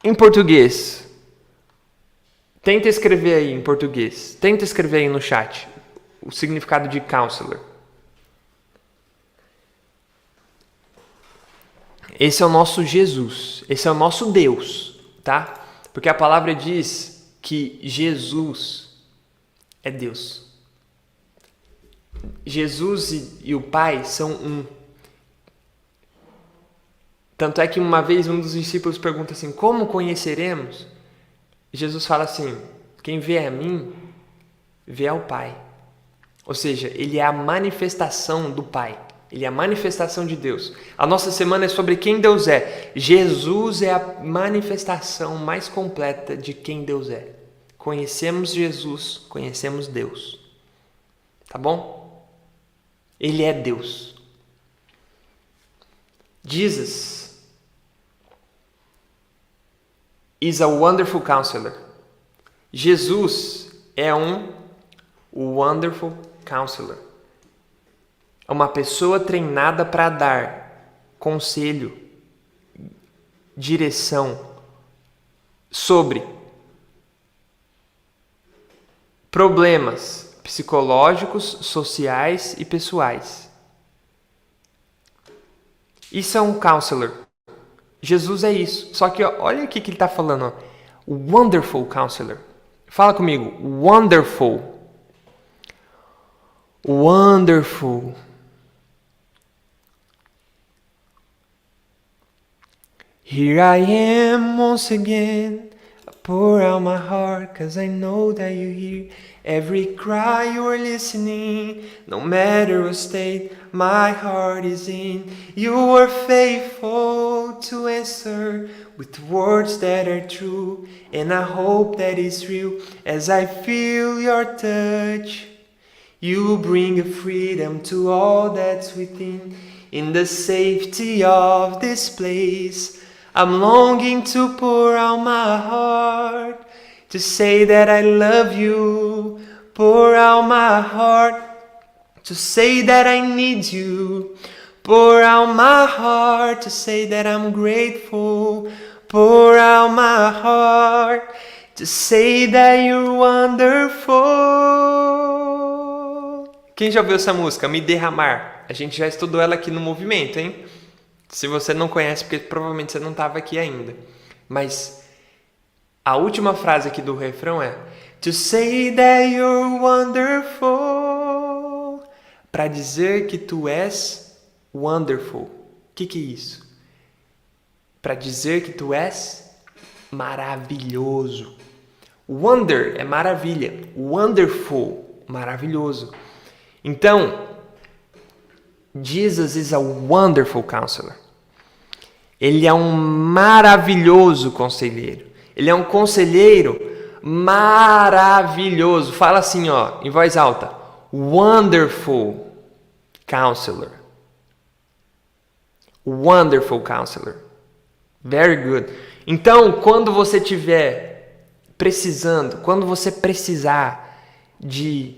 Em português, tenta escrever aí em português. Tenta escrever aí no chat o significado de counselor. Esse é o nosso Jesus. Esse é o nosso Deus, tá? Porque a palavra diz que Jesus é Deus. Jesus e o Pai são um. Tanto é que uma vez um dos discípulos pergunta assim, como conheceremos? Jesus fala assim, quem vê a mim, vê ao Pai. Ou seja, ele é a manifestação do Pai. Ele é a manifestação de Deus. A nossa semana é sobre quem Deus é. Jesus é a manifestação mais completa de quem Deus é. Conhecemos Jesus, conhecemos Deus. Tá bom? Ele é Deus. Jesus is a wonderful counselor. Jesus é um wonderful counselor. É uma pessoa treinada para dar conselho, direção sobre problemas psicológicos, sociais e pessoais. Isso é um counselor. Jesus é isso. Só que olha o que ele está falando. Wonderful counselor. Fala comigo. Wonderful. Wonderful. Here I am once again. I pour out my heart, 'cause I know that you hear every cry you are listening. No matter what state my heart is in, you are faithful to answer with words that are true, and I hope that is real as I feel your touch. You bring a freedom to all that's within. In the safety of this place, I'm longing to pour out my heart, to say that I love you. Pour out my heart, to say that I need you. Pour out my heart, to say that I'm grateful. Pour out my heart, to say that you're wonderful. Quem já ouviu essa música? Me Derramar. A gente já estudou ela aqui no Movimento, hein? Se você não conhece, porque provavelmente você não estava aqui ainda. Mas a última frase aqui do refrão é to say that you're wonderful. Para dizer que tu és wonderful. O que é isso? Para dizer que tu és maravilhoso. Wonder é maravilha. Wonderful, maravilhoso. Então, Jesus is a wonderful counselor. Ele é um maravilhoso conselheiro. Ele é um conselheiro maravilhoso. Fala assim, ó, em voz alta. Wonderful counselor. Wonderful counselor. Very good. Então, quando você estiver precisando, quando você precisar de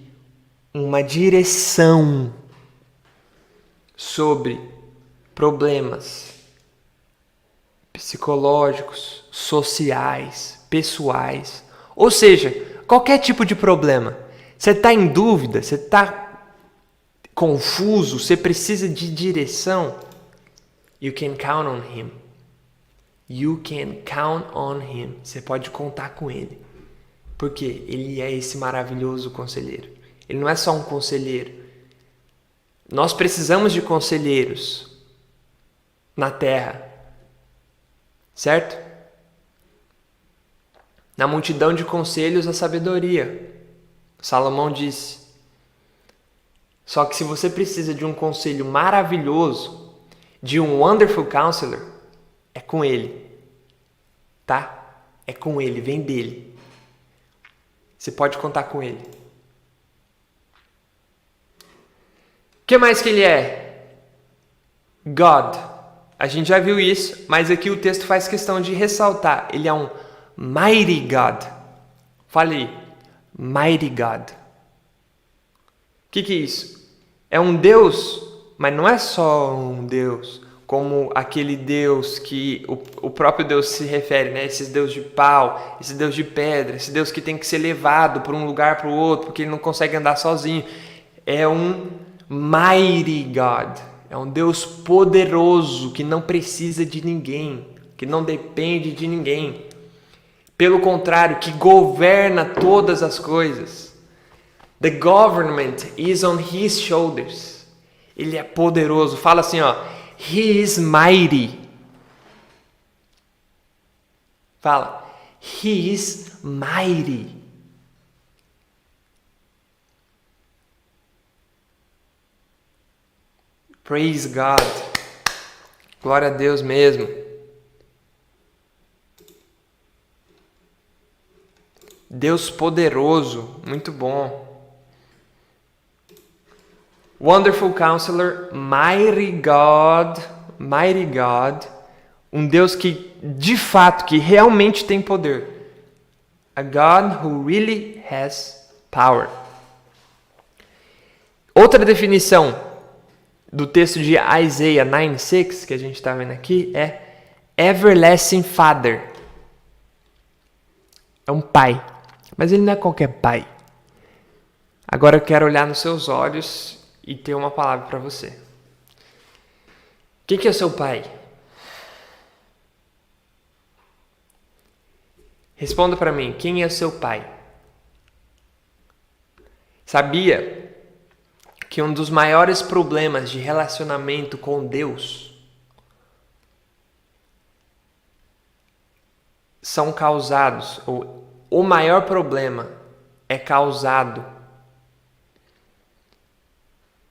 uma direção sobre problemas psicológicos, sociais, pessoais, ou seja, qualquer tipo de problema. Você está em dúvida, você está confuso, você precisa de direção. You can count on him. You can count on him. Você pode contar com ele. Porque ele é esse maravilhoso conselheiro. Ele não é só um conselheiro. Nós precisamos de conselheiros na terra. Certo? Na multidão de conselhos, a sabedoria. Salomão disse. Só que se você precisa de um conselho maravilhoso, de um wonderful counselor, é com ele. Tá? É com ele, vem dele. Você pode contar com ele. O que mais que ele é? God. A gente já viu isso, mas aqui o texto faz questão de ressaltar. Ele é um mighty God. Fale aí. Mighty God. O que é isso? É um Deus, mas não é só um Deus, como aquele Deus que o próprio Deus se refere, né? Esse Deus de pau, esse Deus de pedra, esse Deus que tem que ser levado para um lugar para o outro, porque ele não consegue andar sozinho. É um mighty God. É um Deus poderoso que não precisa de ninguém, que não depende de ninguém. Pelo contrário, que governa todas as coisas. The government is on his shoulders. Ele é poderoso. Fala assim, ó. He is mighty. Fala. He is mighty. Praise God. Glória a Deus mesmo. Deus poderoso. Muito bom. Wonderful Counselor, Mighty God, Um Deus que, de fato, que realmente tem poder. A God who really has power. Outra definição do texto de Isaiah 9:6, que a gente está vendo aqui, é Everlasting Father. É um pai, mas ele não é qualquer pai. Agora eu quero olhar nos seus olhos e ter uma palavra para você. Quem que é seu pai? Responda para mim, quem é seu pai? Sabia que um dos maiores problemas de relacionamento com Deus são causados, ou o maior problema é causado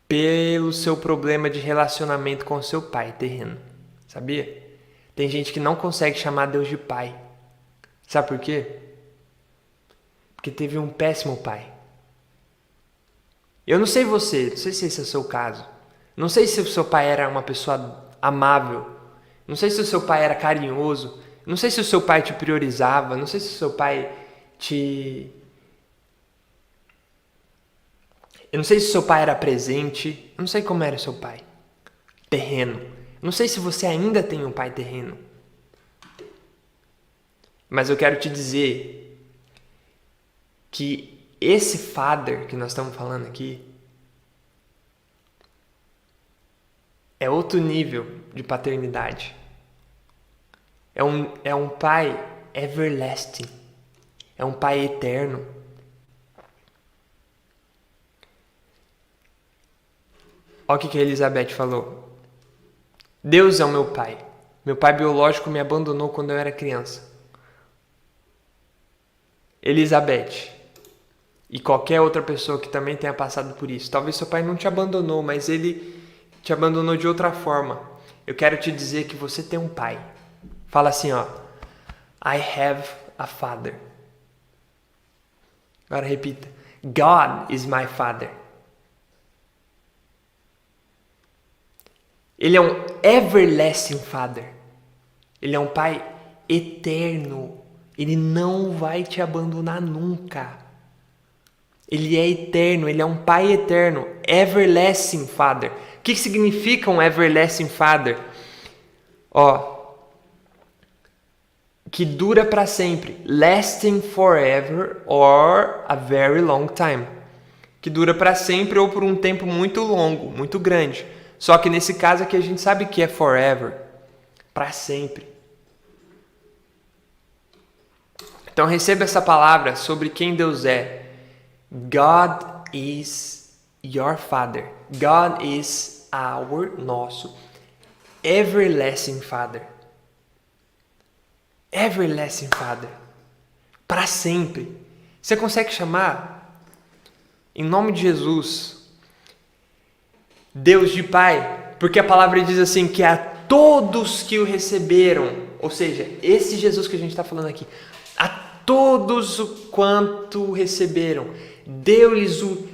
pelo seu problema de relacionamento com seu pai terreno. Sabia? Tem gente que não consegue chamar Deus de pai. Sabe por quê? Porque teve um péssimo pai. Eu não sei você, não sei se esse é o seu caso. Não sei se o seu pai era uma pessoa amável. Não sei se o seu pai era carinhoso. Não sei se o seu pai te priorizava. Não sei se o seu pai Eu não sei se o seu pai era presente. Eu não sei como era o seu pai. Terreno. Não sei se você ainda tem um pai terreno. Mas eu quero te dizer que esse father que nós estamos falando aqui é outro nível de paternidade. É um pai everlasting. É um pai eterno. Olha o que a Elizabeth falou. Deus é o meu pai. Meu pai biológico me abandonou quando eu era criança. Elizabeth, e qualquer outra pessoa que também tenha passado por isso. Talvez seu pai não te abandonou, mas ele te abandonou de outra forma. Eu quero te dizer que você tem um pai. Fala assim, ó. I have a father. Agora repita. God is my father. Ele é um everlasting father. Ele é um pai eterno. Ele não vai te abandonar nunca. Ele é eterno, ele é um pai eterno. Everlasting father. O que significa um everlasting father? Que dura para sempre. Lasting forever or a very long time. Que dura para sempre ou por um tempo muito longo, muito grande. Só que nesse caso aqui a gente sabe que é forever. Para sempre. Então receba essa palavra sobre quem Deus é. God is your Father. God is nosso everlasting Father. Everlasting Father. Para sempre. Você consegue chamar, em nome de Jesus, Deus de Pai? Porque a palavra diz assim, que a todos que o receberam, ou seja, esse Jesus que a gente está falando aqui, a todos quanto receberam, deu-lhes o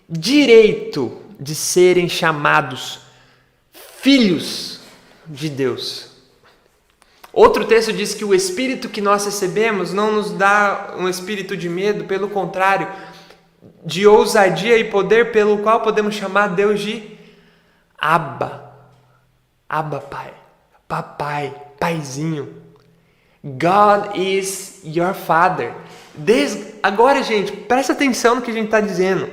direito de serem chamados filhos de Deus. Outro texto diz que o Espírito que nós recebemos não nos dá um espírito de medo, pelo contrário, de ousadia e poder, pelo qual podemos chamar Deus de Abba. Abba, Pai. Papai, Paizinho. God is your Father. Agora, gente, presta atenção no que a gente está dizendo.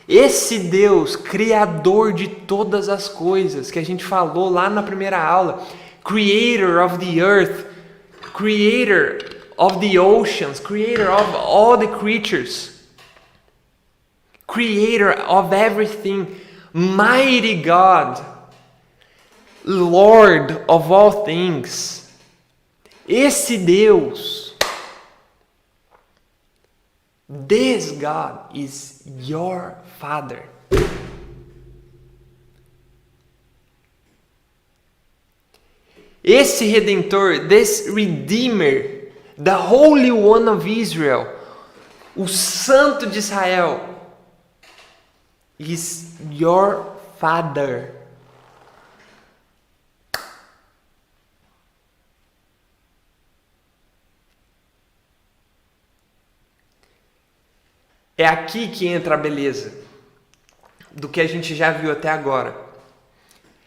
Esse Deus, Criador de todas as coisas, que a gente falou lá na primeira aula, Creator of the earth, Creator of the oceans, Creator of all the creatures, Creator of everything, Mighty God, Lord of all things. Esse Deus, this God is your Father. Esse Redentor, this Redeemer, the Holy One of Israel, o Santo de Israel, is your Father. É aqui que entra a beleza do que a gente já viu até agora.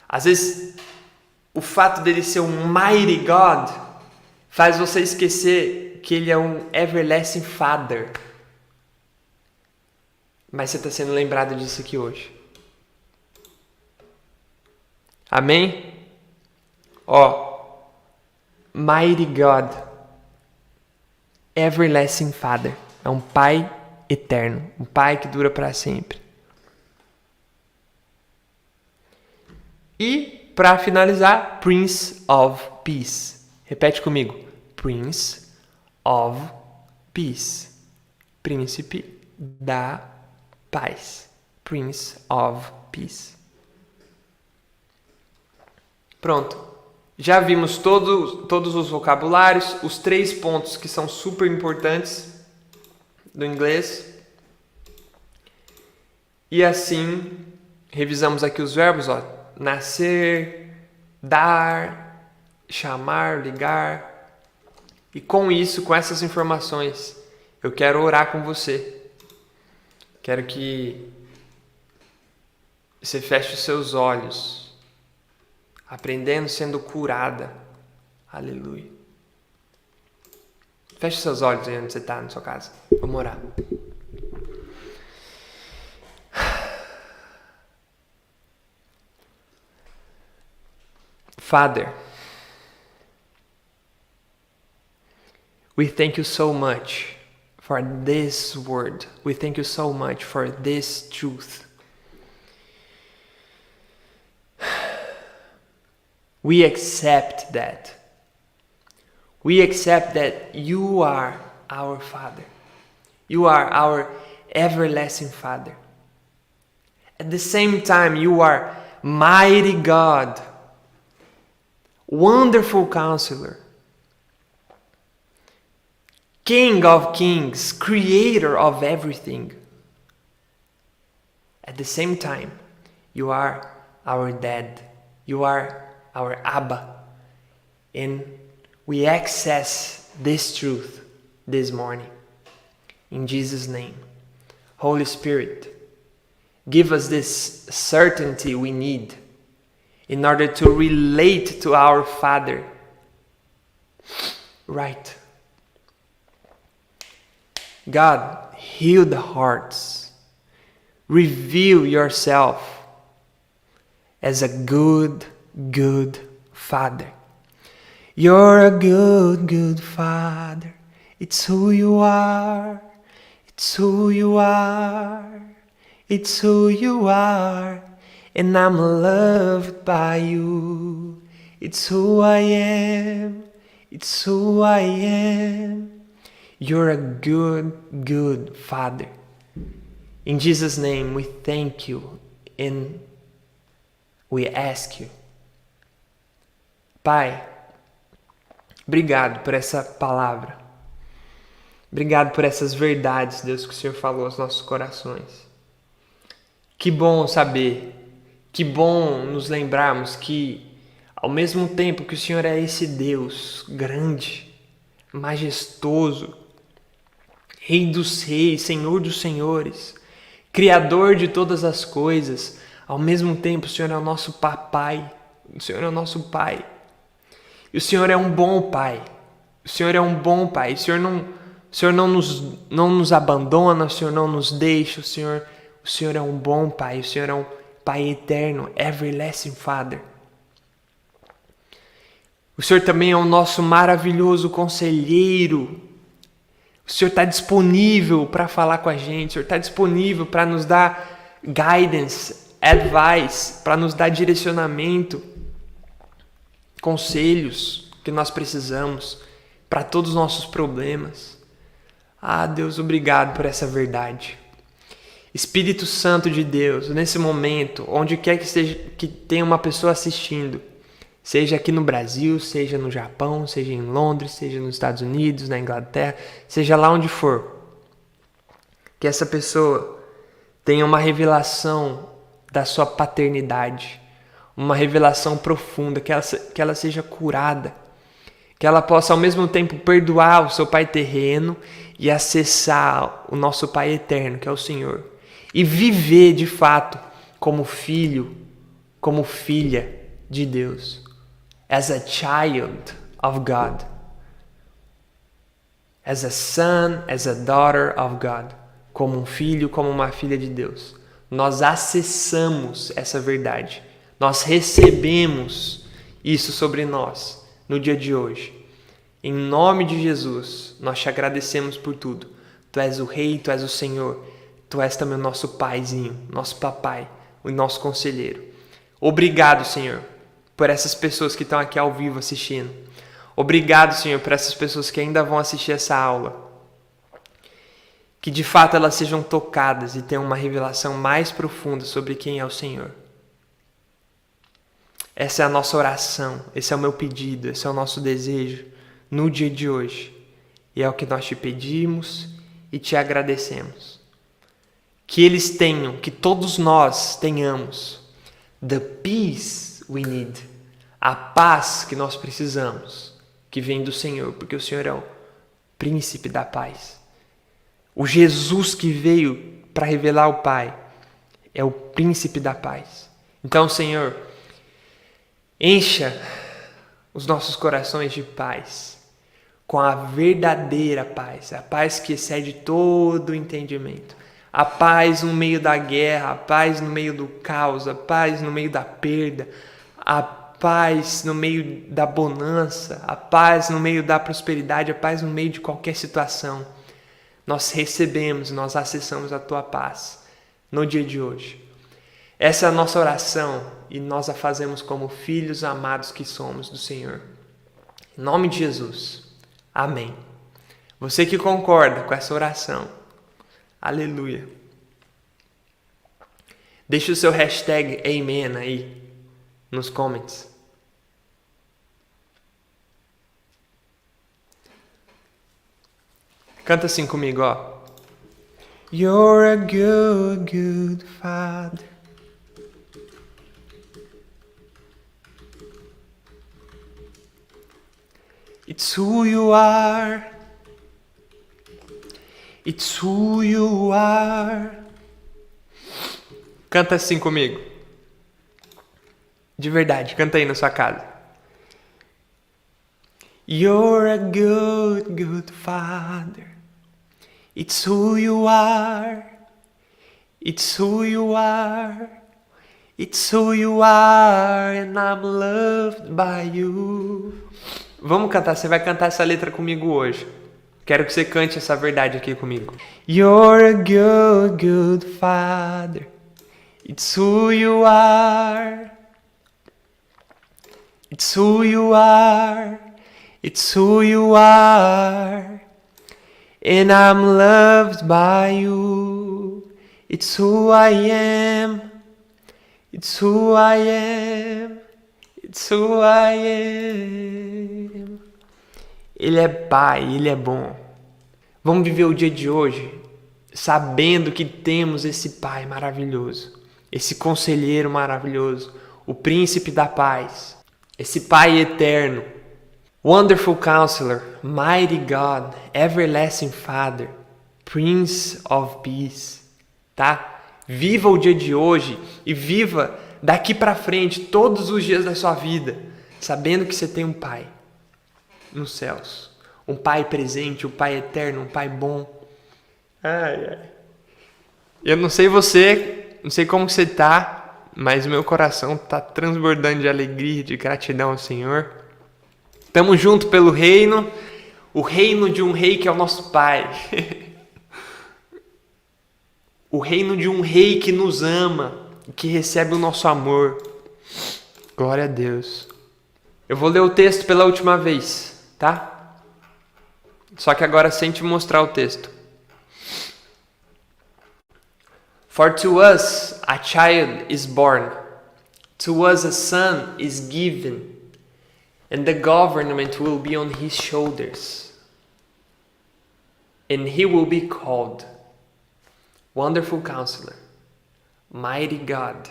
Às vezes, o fato dele ser um mighty God faz você esquecer que ele é um everlasting Father. Mas você está sendo lembrado disso aqui hoje. Amém? Mighty God, everlasting Father. É um Pai eterno, um Pai que dura para sempre. E, para finalizar, Prince of Peace. Repete comigo. Prince of Peace. Príncipe da paz. Prince of Peace. Pronto. Já vimos todos os vocabulários, os 3 pontos que são super importantes do inglês. E assim, revisamos aqui os verbos, nascer, dar, chamar, ligar. E com isso, com essas informações, eu quero orar com você. Quero que você feche os seus olhos, aprendendo, sendo curada. Aleluia. Feche seus olhos aí onde você está, na sua casa. Vamos orar. Father, we thank you so much for this word. We thank you so much for this truth. We accept that. We accept that you are our Father. You are our everlasting Father. At the same time, you are mighty God, wonderful Counselor, King of kings, creator of everything. At the same time, you are our Dad. You are our Abba. And we access this truth this morning. In Jesus' name. Holy Spirit, give us this certainty we need in order to relate to our Father. Right. God, heal the hearts. Reveal yourself as a good Father. You're a good Father. It's who you are. It's who you are. It's who you are. And I'm loved by you. It's who I am. It's who I am. You're a good Father. In Jesus' name, we thank you and we ask you. Pai, obrigado por essa palavra. Obrigado por essas verdades, Deus, que o Senhor falou aos nossos corações. Que bom saber, que bom nos lembrarmos que, ao mesmo tempo que o Senhor é esse Deus grande, majestoso, Rei dos reis, Senhor dos senhores, Criador de todas as coisas, ao mesmo tempo o Senhor é o nosso papai, o Senhor é o nosso Pai. E o Senhor é um bom Pai, o Senhor é um bom Pai, o Senhor não nos abandona, o Senhor não nos deixa, o Senhor é um bom Pai, o Senhor é um Pai eterno, everlasting Father. O Senhor também é o nosso maravilhoso conselheiro. O Senhor está disponível para falar com a gente, o Senhor está disponível para nos dar guidance, advice, para nos dar direcionamento, conselhos que nós precisamos para todos os nossos problemas. Ah, Deus, obrigado por essa verdade. Espírito Santo de Deus, nesse momento, onde quer que seja que tenha uma pessoa assistindo, seja aqui no Brasil, seja no Japão, seja em Londres, seja nos Estados Unidos, na Inglaterra, seja lá onde for, que essa pessoa tenha uma revelação da sua paternidade, uma revelação profunda, que ela seja curada Que ela possa ao mesmo tempo perdoar o seu pai terreno e acessar o nosso Pai eterno, que é o Senhor. E viver de fato como filho, como filha de Deus. As a child of God. As a son, as a daughter of God. Como um filho, como uma filha de Deus. Nós acessamos essa verdade. Nós recebemos isso sobre nós no dia de hoje. Em nome de Jesus, nós te agradecemos por tudo. Tu és o Rei, Tu és o Senhor. Tu és também o nosso paizinho, nosso papai, o nosso conselheiro. Obrigado, Senhor, por essas pessoas que estão aqui ao vivo assistindo. Obrigado, Senhor, por essas pessoas que ainda vão assistir essa aula. Que de fato elas sejam tocadas e tenham uma revelação mais profunda sobre quem é o Senhor. Essa é a nossa oração, esse é o meu pedido, esse é o nosso desejo no dia de hoje. E é o que nós te pedimos e te agradecemos. Que eles tenham, que todos nós tenhamos the peace we need, a paz que nós precisamos, que vem do Senhor, porque o Senhor é o príncipe da paz. O Jesus que veio para revelar o Pai é o príncipe da paz. Então, Senhor, encha os nossos corações de paz, com a verdadeira paz, a paz que excede todo o entendimento, a paz no meio da guerra, a paz no meio do caos, a paz no meio da perda, a paz no meio da bonança, a paz no meio da prosperidade, a paz no meio de qualquer situação. Nós recebemos, nós acessamos a Tua paz no dia de hoje. Essa é a nossa oração e nós a fazemos como filhos amados que somos do Senhor. Em nome de Jesus. Amém. Você que concorda com essa oração, aleluia. Deixa o seu hashtag Amen aí nos comments. Canta assim comigo, ó. You're a good, good Father. It's who you are. It's who you are. Canta assim comigo. De verdade, canta aí na sua casa. You're a good, good Father. It's who you are. It's who you are. It's who you are. And I'm loved by you. Vamos cantar, você vai cantar essa letra comigo hoje. Quero que você cante essa verdade aqui comigo. You're a good, good Father. It's who you are. It's who you are. It's who you are. And I'm loved by you. It's who I am. It's who I am. It's who I am. Ele é Pai, Ele é bom. Vamos viver o dia de hoje sabendo que temos esse Pai maravilhoso, esse conselheiro maravilhoso, o príncipe da paz, esse Pai eterno, Wonderful Counselor, Mighty God, Everlasting Father, Prince of Peace, tá? Viva o dia de hoje e viva daqui pra frente todos os dias da sua vida, sabendo que você tem um Pai nos céus, um Pai presente, um Pai eterno, um Pai bom. Ai, ai. Eu não sei você, não sei como você tá, mas o meu coração tá transbordando de alegria, de gratidão ao Senhor. Tamo junto pelo reino, o reino de um rei que é o nosso Pai. O reino de um rei que nos ama, que recebe o nosso amor. Glória a Deus. Eu vou ler o texto pela última vez, tá? Só que agora sem te mostrar o texto. For to us a child is born, to us a son is given, and the government will be on his shoulders. And he will be called Wonderful Counselor, Mighty God,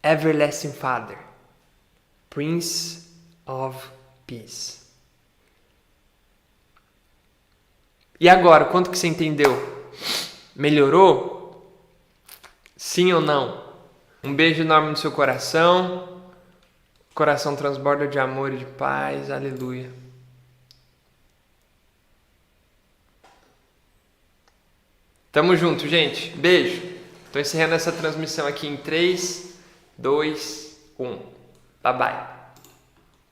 Everlasting Father, Prince of Peace. E agora, quanto que você entendeu? Melhorou? Sim ou não? Um beijo enorme no seu coração. O coração transborda de amor e de paz. Aleluia. Tamo junto, gente. Beijo. Tô encerrando essa transmissão aqui em 3, 2, 1. Bye, bye.